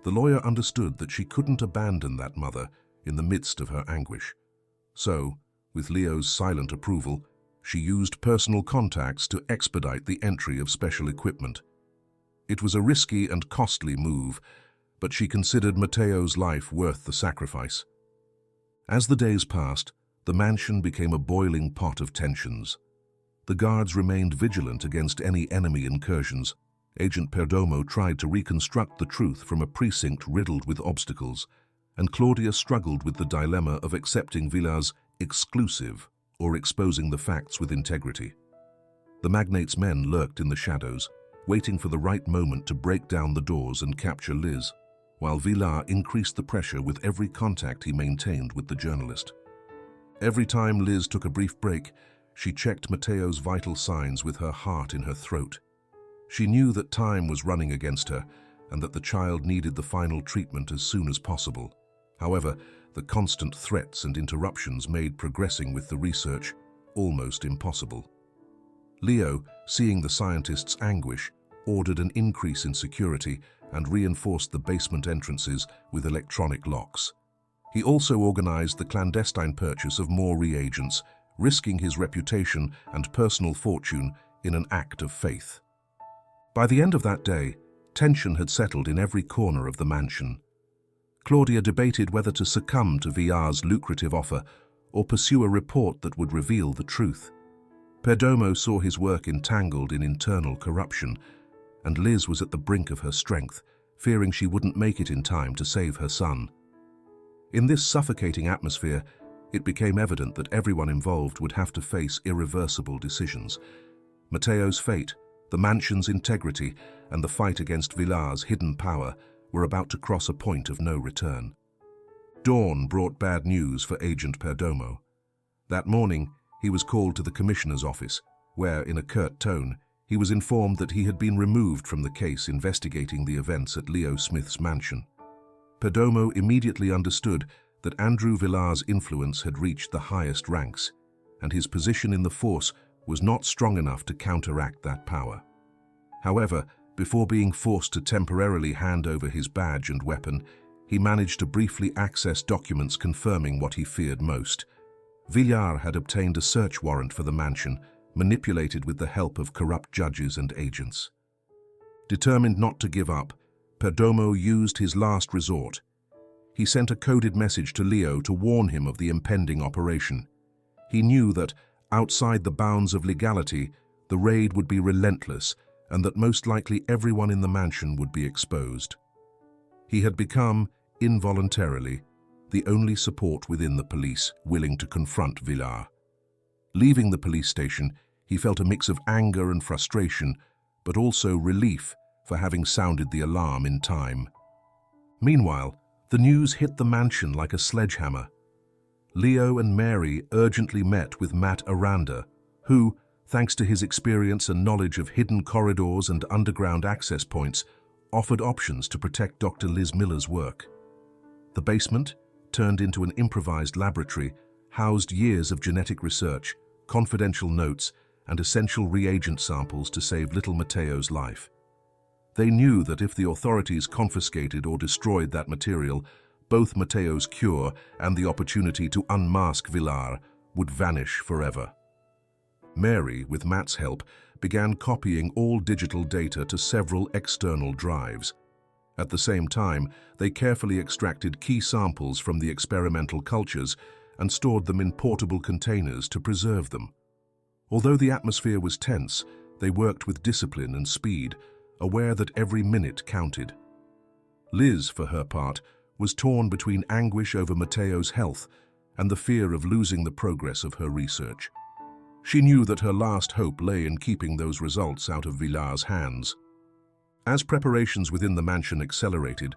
the lawyer understood that she couldn't abandon that mother in the midst of her anguish. So, with Leo's silent approval, she used personal contacts to expedite the entry of special equipment. It was a risky and costly move, but she considered Matteo's life worth the sacrifice. As the days passed, the mansion became a boiling pot of tensions. The guards remained vigilant against any enemy incursions. Agent Perdomo tried to reconstruct the truth from a precinct riddled with obstacles, and Claudia struggled with the dilemma of accepting Villar's exclusive or exposing the facts with integrity. The magnate's men lurked in the shadows, waiting for the right moment to break down the doors and capture Liz, while Villar increased the pressure with every contact he maintained with the journalist. Every time Liz took a brief break, she checked Matteo's vital signs with her heart in her throat. She knew that time was running against her and that the child needed the final treatment as soon as possible. However, the constant threats and interruptions made progressing with the research almost impossible. Leo, seeing the scientist's anguish, ordered an increase in security and reinforced the basement entrances with electronic locks. He also organized the clandestine purchase of more reagents, risking his reputation and personal fortune in an act of faith. By the end of that day, tension had settled in every corner of the mansion. Claudia debated whether to succumb to Villar's lucrative offer or pursue a report that would reveal the truth. Perdomo saw his work entangled in internal corruption, and Liz was at the brink of her strength, fearing she wouldn't make it in time to save her son. In this suffocating atmosphere, it became evident that everyone involved would have to face irreversible decisions. Matteo's fate, the mansion's integrity, and the fight against Villar's hidden power were about to cross a point of no return. Dawn brought bad news for Agent Perdomo. That morning, he was called to the commissioner's office, where, in a curt tone, he was informed that he had been removed from the case investigating the events at Leo Smith's mansion. Perdomo immediately understood that Andrew Villar's influence had reached the highest ranks, and his position in the force was not strong enough to counteract that power. However, before being forced to temporarily hand over his badge and weapon, he managed to briefly access documents confirming what he feared most. Villar had obtained a search warrant for the mansion, manipulated with the help of corrupt judges and agents. Determined not to give up, Perdomo used his last resort. He sent a coded message to Leo to warn him of the impending operation. He knew that, outside the bounds of legality, the raid would be relentless and that most likely everyone in the mansion would be exposed. He had become, involuntarily, the only support within the police willing to confront Villar. Leaving the police station, he felt a mix of anger and frustration, but also relief for having sounded the alarm in time. Meanwhile, the news hit the mansion like a sledgehammer. Leo and Mary urgently met with Matt Aranda, who, thanks to his experience and knowledge of hidden corridors and underground access points, offered options to protect Dr. Liz Miller's work. The basement, turned into an improvised laboratory, housed years of genetic research, confidential notes, and essential reagent samples to save little Matteo's life. They knew that if the authorities confiscated or destroyed that material, both Matteo's cure and the opportunity to unmask Villar would vanish forever. Mary, with Matt's help, began copying all digital data to several external drives. At the same time, they carefully extracted key samples from the experimental cultures and stored them in portable containers to preserve them. Although the atmosphere was tense, they worked with discipline and speed, aware that every minute counted. Liz, for her part, was torn between anguish over Matteo's health and the fear of losing the progress of her research. She knew that her last hope lay in keeping those results out of Villar's hands. As preparations within the mansion accelerated,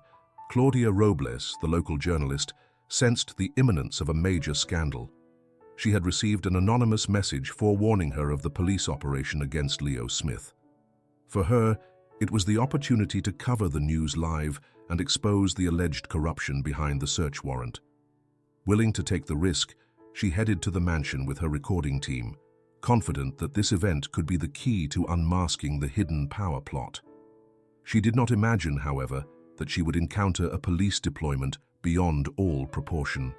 Claudia Robles, the local journalist, sensed the imminence of a major scandal. She had received an anonymous message forewarning her of the police operation against Leo Smith. For her, it was the opportunity to cover the news live and expose the alleged corruption behind the search warrant. Willing to take the risk, she headed to the mansion with her recording team, confident that this event could be the key to unmasking the hidden power plot. She did not imagine, however, that she would encounter a police deployment beyond all proportion.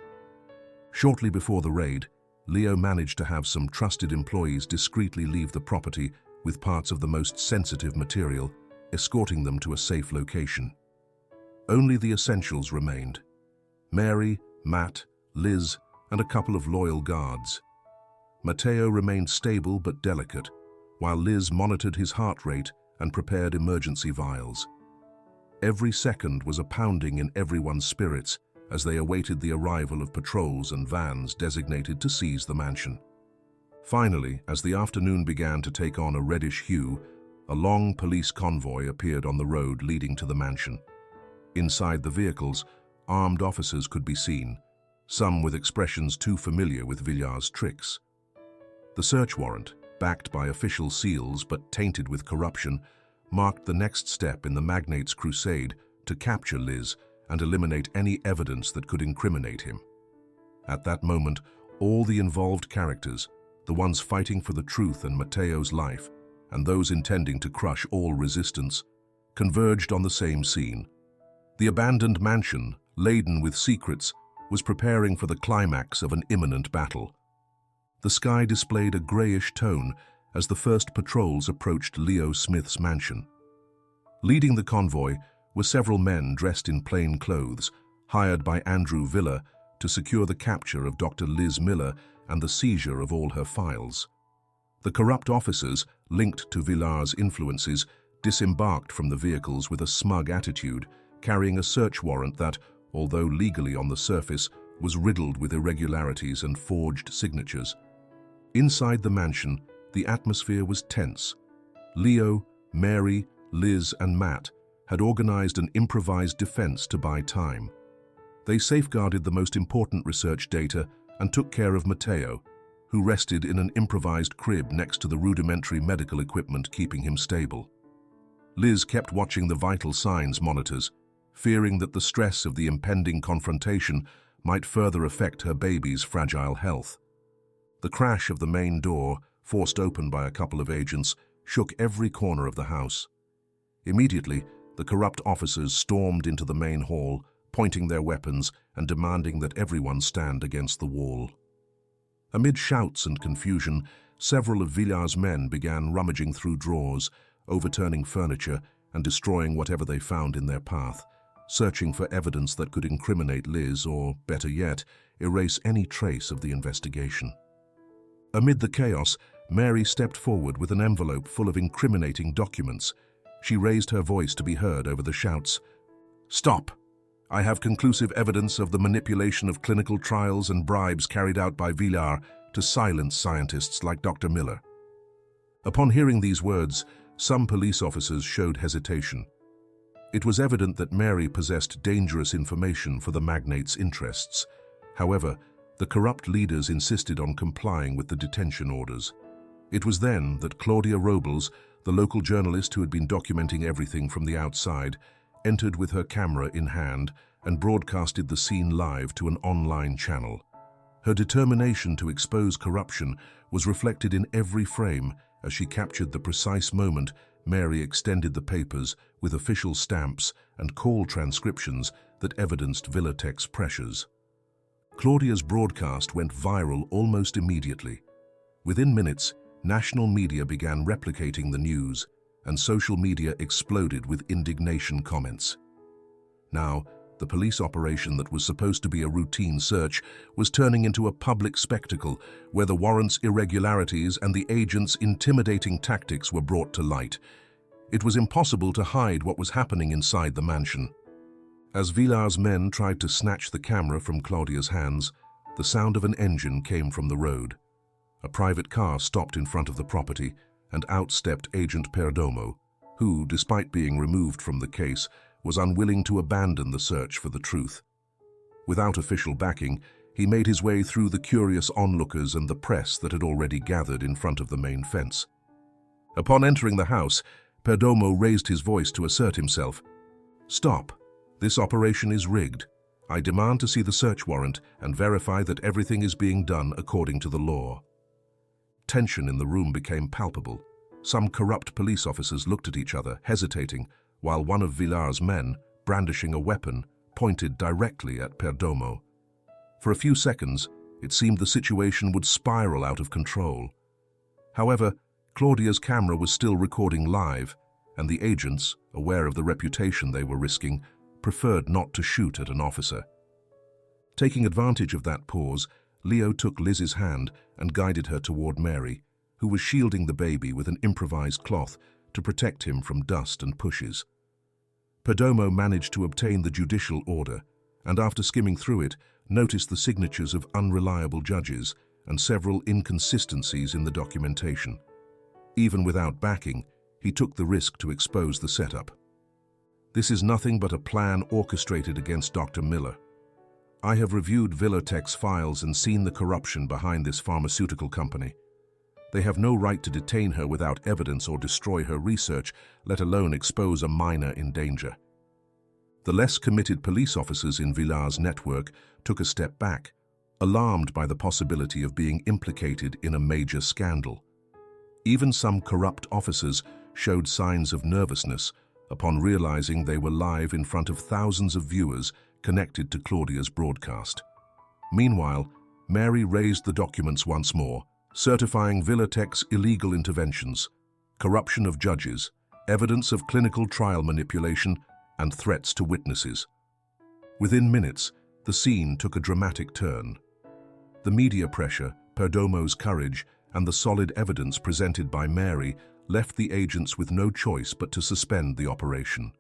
Shortly before the raid, Leo managed to have some trusted employees discreetly leave the property with parts of the most sensitive material, escorting them to a safe location. Only the essentials remained: Mary, Matt, Liz, and a couple of loyal guards. Matteo remained stable but delicate, while Liz monitored his heart rate and prepared emergency vials. Every second was a pounding in everyone's spirits as they awaited the arrival of patrols and vans designated to seize the mansion. Finally, as the afternoon began to take on a reddish hue, a long police convoy appeared on the road leading to the mansion. Inside the vehicles, armed officers could be seen, some with expressions too familiar with Villar's tricks. The search warrant, backed by official seals but tainted with corruption, marked the next step in the magnate's crusade to capture Liz and eliminate any evidence that could incriminate him. At that moment, all the involved characters, the ones fighting for the truth and Matteo's life, and those intending to crush all resistance, converged on the same scene. The abandoned mansion, laden with secrets, was preparing for the climax of an imminent battle. The sky displayed a grayish tone as the first patrols approached Leo Smith's mansion. Leading the convoy were several men dressed in plain clothes, hired by Andrew Villa to secure the capture of Dr. Liz Miller and the seizure of all her files. The corrupt officers, linked to Villar's influences, disembarked from the vehicles with a smug attitude, carrying a search warrant that, although legally on the surface, was riddled with irregularities and forged signatures. Inside the mansion, the atmosphere was tense. Leo, Mary, Liz, and Matt had organized an improvised defense to buy time. They safeguarded the most important research data and took care of Matteo, who rested in an improvised crib next to the rudimentary medical equipment keeping him stable. Liz kept watching the vital signs monitors, fearing that the stress of the impending confrontation might further affect her baby's fragile health. The crash of the main door, forced open by a couple of agents, shook every corner of the house. Immediately, the corrupt officers stormed into the main hall, pointing their weapons and demanding that everyone stand against the wall. Amid shouts and confusion, several of Villar's men began rummaging through drawers, overturning furniture and destroying whatever they found in their path, searching for evidence that could incriminate Liz or, better yet, erase any trace of the investigation. Amid the chaos, Mary stepped forward with an envelope full of incriminating documents. She raised her voice to be heard over the shouts. "Stop! I have conclusive evidence of the manipulation of clinical trials and bribes carried out by Villar to silence scientists like Dr. Miller." Upon hearing these words, some police officers showed hesitation. It was evident that Mary possessed dangerous information for the magnate's interests. However, the corrupt leaders insisted on complying with the detention orders. It was then that Claudia Robles, the local journalist who had been documenting everything from the outside, entered with her camera in hand and broadcasted the scene live to an online channel. Her determination to expose corruption was reflected in every frame as she captured the precise moment Mary extended the papers with official stamps and call transcriptions that evidenced Villatech's pressures. Claudia's broadcast went viral almost immediately. Within minutes, national media began replicating the news, and social media exploded with indignation comments. Now, the police operation that was supposed to be a routine search was turning into a public spectacle where the warrant's irregularities and the agents' intimidating tactics were brought to light. It was impossible to hide what was happening inside the mansion. As Villar's men tried to snatch the camera from Claudia's hands, the sound of an engine came from the road. A private car stopped in front of the property, and out stepped Agent Perdomo, who, despite being removed from the case, was unwilling to abandon the search for the truth. Without official backing, he made his way through the curious onlookers and the press that had already gathered in front of the main fence. Upon entering the house, Perdomo raised his voice to assert himself. "Stop. "This operation is rigged. I demand to see the search warrant and verify that everything is being done according to the law." Tension in the room became palpable. Some corrupt police officers looked at each other, hesitating, while one of Villar's men, brandishing a weapon, pointed directly at Perdomo. For a few seconds, it seemed the situation would spiral out of control. However, Claudia's camera was still recording live, and the agents, aware of the reputation they were risking, preferred not to shoot at an officer. Taking advantage of that pause, Leo took Liz's hand and guided her toward Mary, who was shielding the baby with an improvised cloth to protect him from dust and pushes. Perdomo managed to obtain the judicial order, and after skimming through it, noticed the signatures of unreliable judges and several inconsistencies in the documentation. Even without backing, he took the risk to expose the setup. "This is nothing but a plan orchestrated against Dr. Miller. I have reviewed Villartech's files and seen the corruption behind this pharmaceutical company. They have no right to detain her without evidence or destroy her research, let alone expose a minor in danger." The less committed police officers in Villar's network took a step back, alarmed by the possibility of being implicated in a major scandal. Even some corrupt officers showed signs of nervousness upon realizing they were live in front of thousands of viewers connected to Claudia's broadcast. Meanwhile, Mary raised the documents once more, certifying Villartech's illegal interventions, corruption of judges, evidence of clinical trial manipulation, and threats to witnesses. Within minutes, the scene took a dramatic turn. The media pressure, Perdomo's courage, and the solid evidence presented by Mary left the agents with no choice but to suspend the operation.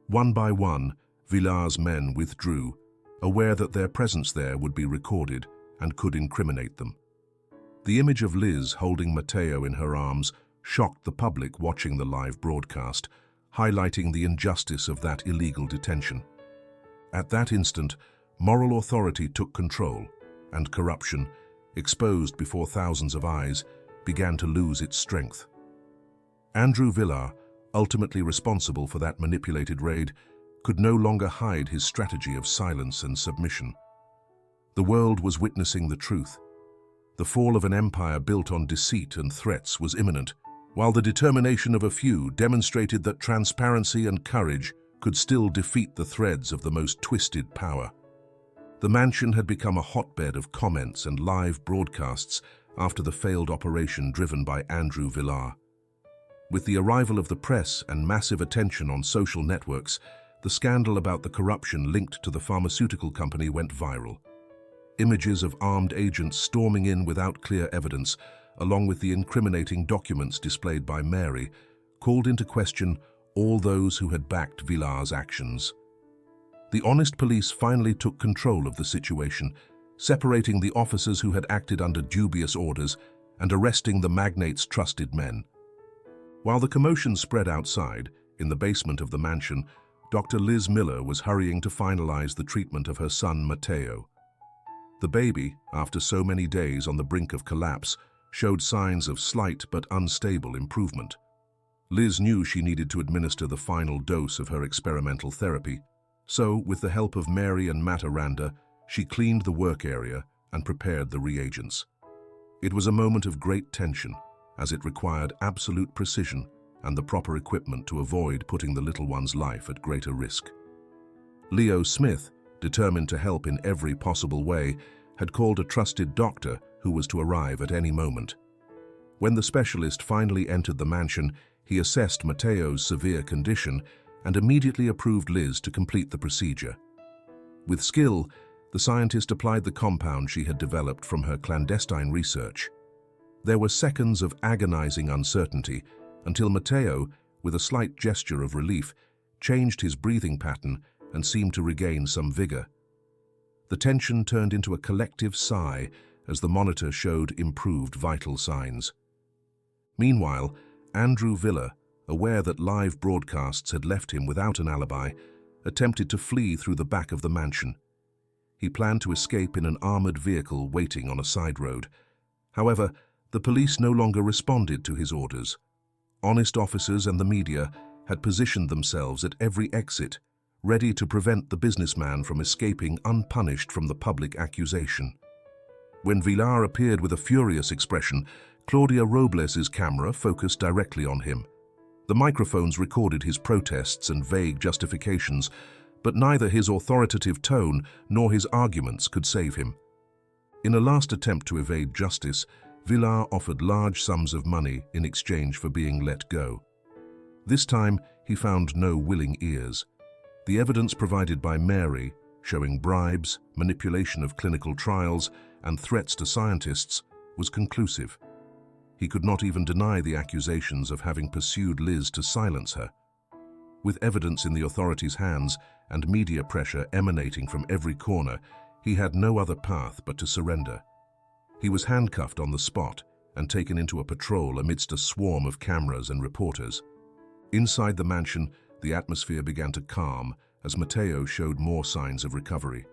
One by one, Villar's men withdrew, aware that their presence there would be recorded and could incriminate them. The image of Liz holding Matteo in her arms shocked the public watching the live broadcast, highlighting the injustice of that illegal detention. At that instant, moral authority took control, and corruption, exposed before thousands of eyes, began to lose its strength. Andrew Villar, ultimately responsible for that manipulated raid, could no longer hide his strategy of silence and submission. The world was witnessing the truth. The fall of an empire built on deceit and threats was imminent, while the determination of a few demonstrated that transparency and courage could still defeat the threads of the most twisted power. The mansion had become a hotbed of comments and live broadcasts after the failed operation driven by Andrew Villar. With the arrival of the press and massive attention on social networks, the scandal about the corruption linked to the pharmaceutical company went viral. Images of armed agents storming in without clear evidence, along with the incriminating documents displayed by Mary, called into question all those who had backed Villar's actions. The honest police finally took control of the situation, separating the officers who had acted under dubious orders and arresting the magnate's trusted men. While the commotion spread outside, in the basement of the mansion, Dr. Liz Miller was hurrying to finalize the treatment of her son, Matteo. The baby, after so many days on the brink of collapse, showed signs of slight but unstable improvement. Liz knew she needed to administer the final dose of her experimental therapy, so, with the help of Mary and Matt Aranda, she cleaned the work area and prepared the reagents. It was a moment of great tension, as it required absolute precision and the proper equipment to avoid putting the little one's life at greater risk. Leo Smith, determined to help in every possible way, had called a trusted doctor who was to arrive at any moment. When the specialist finally entered the mansion, he assessed Matteo's severe condition and immediately approved Liz to complete the procedure. With skill, the scientist applied the compound she had developed from her clandestine research. There were seconds of agonizing uncertainty until Matteo, with a slight gesture of relief, changed his breathing pattern and seemed to regain some vigor. The tension turned into a collective sigh as the monitor showed improved vital signs. Meanwhile, Andrew Villar, aware that live broadcasts had left him without an alibi, attempted to flee through the back of the mansion. He planned to escape in an armored vehicle waiting on a side road. However, the police no longer responded to his orders. Honest officers and the media had positioned themselves at every exit, ready to prevent the businessman from escaping unpunished from the public accusation. When Villar appeared with a furious expression, Claudia Robles's camera focused directly on him. The microphones recorded his protests and vague justifications, but neither his authoritative tone nor his arguments could save him. In a last attempt to evade justice, Villar offered large sums of money in exchange for being let go. This time, he found no willing ears. The evidence provided by Mary, showing bribes, manipulation of clinical trials, and threats to scientists, was conclusive. He could not even deny the accusations of having pursued Liz to silence her. With evidence in the authorities' hands and media pressure emanating from every corner, he had no other path but to surrender. He was handcuffed on the spot and taken into a patrol amidst a swarm of cameras and reporters. Inside the mansion, the atmosphere began to calm as Matteo showed more signs of recovery.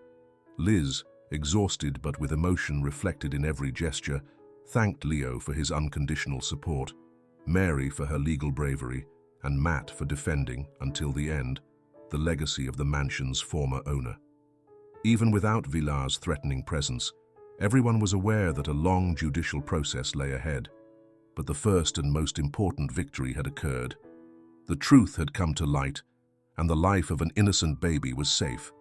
Liz, exhausted but with emotion reflected in every gesture, thanked Leo for his unconditional support, Mary for her legal bravery, and Matt for defending, until the end, the legacy of the mansion's former owner. Even without Villar's threatening presence, everyone was aware that a long judicial process lay ahead. But the first and most important victory had occurred. The truth had come to light, and the life of an innocent baby was safe.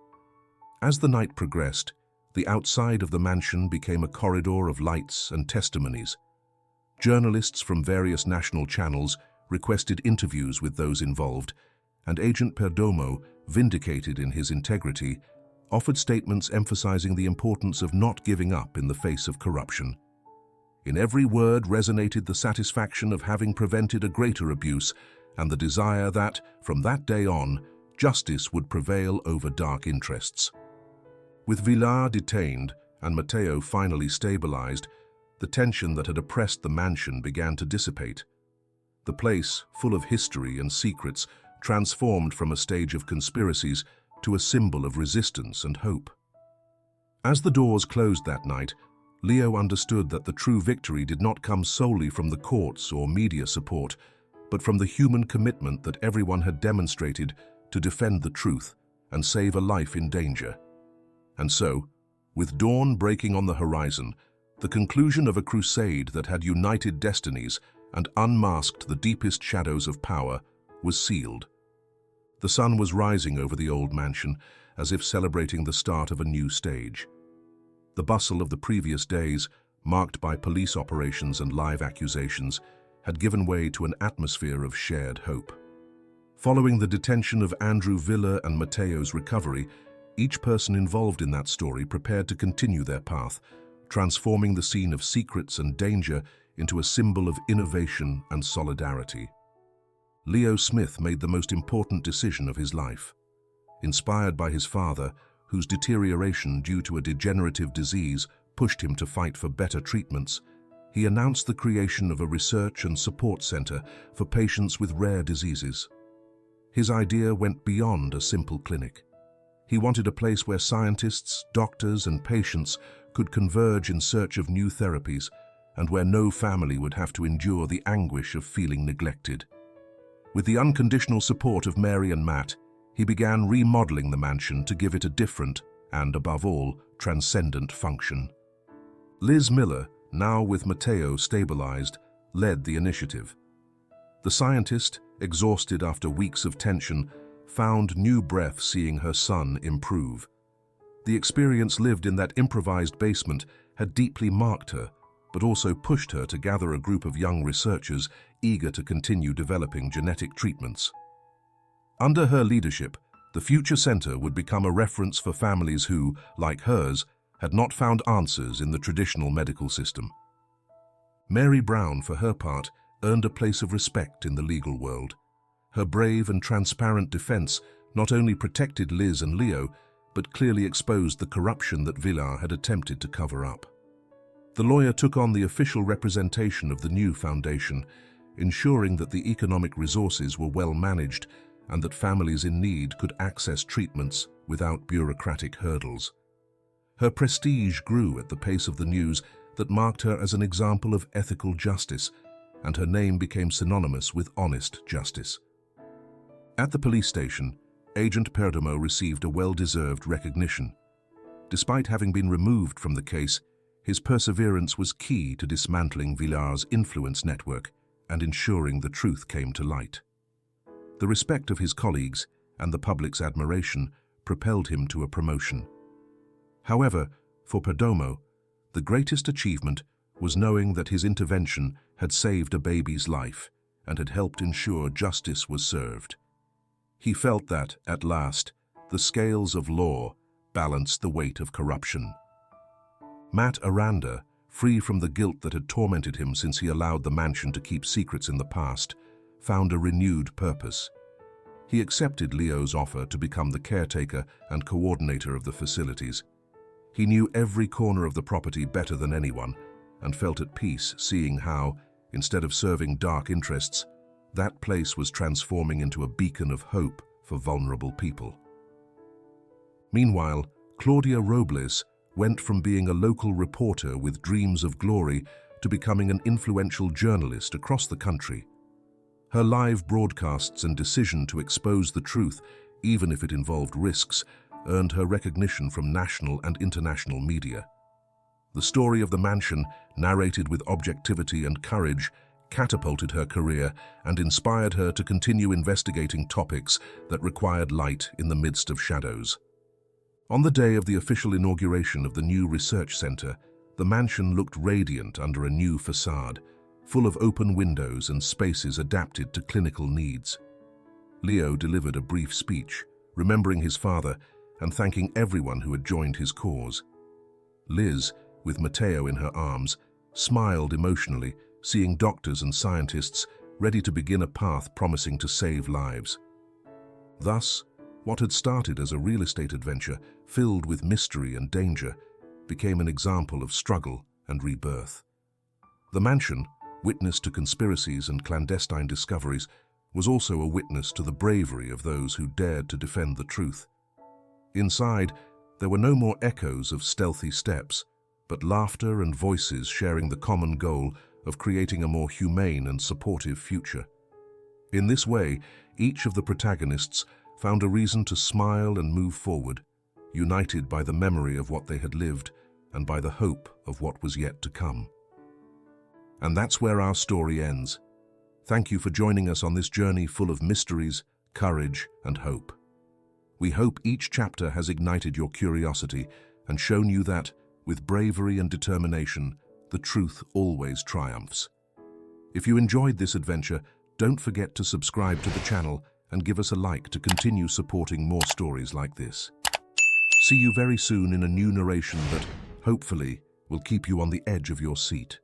As the night progressed, the outside of the mansion became a corridor of lights and testimonies. Journalists from various national channels requested interviews with those involved, and Agent Perdomo, vindicated in his integrity, offered statements emphasizing the importance of not giving up in the face of corruption. In every word resonated the satisfaction of having prevented a greater abuse and the desire that, from that day on, justice would prevail over dark interests. With Villar detained and Matteo finally stabilized, the tension that had oppressed the mansion began to dissipate. The place, full of history and secrets, transformed from a stage of conspiracies to a symbol of resistance and hope. As the doors closed that night, Leo understood that the true victory did not come solely from the courts or media support, but from the human commitment that everyone had demonstrated to defend the truth and save a life in danger. And so, with dawn breaking on the horizon, the conclusion of a crusade that had united destinies and unmasked the deepest shadows of power was sealed. The sun was rising over the old mansion, as if celebrating the start of a new stage. The bustle of the previous days, marked by police operations and live accusations, had given way to an atmosphere of shared hope. Following the detention of Andrew Villar and Matteo's recovery, each person involved in that story prepared to continue their path, transforming the scene of secrets and danger into a symbol of innovation and solidarity. Leo Smith made the most important decision of his life. Inspired by his father, whose deterioration due to a degenerative disease pushed him to fight for better treatments, he announced the creation of a research and support center for patients with rare diseases. His idea went beyond a simple clinic. He wanted a place where scientists, doctors, and patients could converge in search of new therapies, and where no family would have to endure the anguish of feeling neglected. With the unconditional support of Mary and Matt, he began remodeling the mansion to give it a different and, above all, transcendent function. Liz Miller, now with Matteo stabilized, led the initiative. The scientist, exhausted after weeks of tension, found new breath seeing her son improve. The experience lived in that improvised basement had deeply marked her, but also pushed her to gather a group of young researchers eager to continue developing genetic treatments. Under her leadership, the Future Center would become a reference for families who, like hers, had not found answers in the traditional medical system. Mary Brown, for her part, earned a place of respect in the legal world. Her brave and transparent defense not only protected Liz and Leo, but clearly exposed the corruption that Villar had attempted to cover up. The lawyer took on the official representation of the new foundation, ensuring that the economic resources were well managed and that families in need could access treatments without bureaucratic hurdles. Her prestige grew at the pace of the news that marked her as an example of ethical justice, and her name became synonymous with honest justice. At the police station, Agent Perdomo received a well-deserved recognition. Despite having been removed from the case, his perseverance was key to dismantling Villar's influence network and ensuring the truth came to light. The respect of his colleagues and the public's admiration propelled him to a promotion. However, for Perdomo, the greatest achievement was knowing that his intervention had saved a baby's life and had helped ensure justice was served. He felt that, at last, the scales of law balanced the weight of corruption. Matt Aranda, free from the guilt that had tormented him since he allowed the mansion to keep secrets in the past, found a renewed purpose. He accepted Leo's offer to become the caretaker and coordinator of the facilities. He knew every corner of the property better than anyone and felt at peace seeing how, instead of serving dark interests, that place was transforming into a beacon of hope for vulnerable people. Meanwhile, Claudia Robles went from being a local reporter with dreams of glory to becoming an influential journalist across the country. Her live broadcasts and decision to expose the truth, even if it involved risks, earned her recognition from national and international media. The story of the mansion, narrated with objectivity and courage, catapulted her career and inspired her to continue investigating topics that required light in the midst of shadows. On the day of the official inauguration of the new research center, the mansion looked radiant under a new facade, full of open windows and spaces adapted to clinical needs. Leo delivered a brief speech, remembering his father and thanking everyone who had joined his cause. Liz, with Matteo in her arms, smiled emotionally, seeing doctors and scientists ready to begin a path promising to save lives. Thus, what had started as a real estate adventure filled with mystery and danger became an example of struggle and rebirth. The mansion, witness to conspiracies and clandestine discoveries, was also a witness to the bravery of those who dared to defend the truth. Inside, there were no more echoes of stealthy steps, but laughter and voices sharing the common goal of creating a more humane and supportive future. In this way, each of the protagonists found a reason to smile and move forward, united by the memory of what they had lived and by the hope of what was yet to come. And that's where our story ends. Thank you for joining us on this journey full of mysteries, courage, and hope. We hope each chapter has ignited your curiosity and shown you that, with bravery and determination, the truth always triumphs. If you enjoyed this adventure, don't forget to subscribe to the channel and give us a like to continue supporting more stories like this. See you very soon in a new narration that, hopefully, will keep you on the edge of your seat.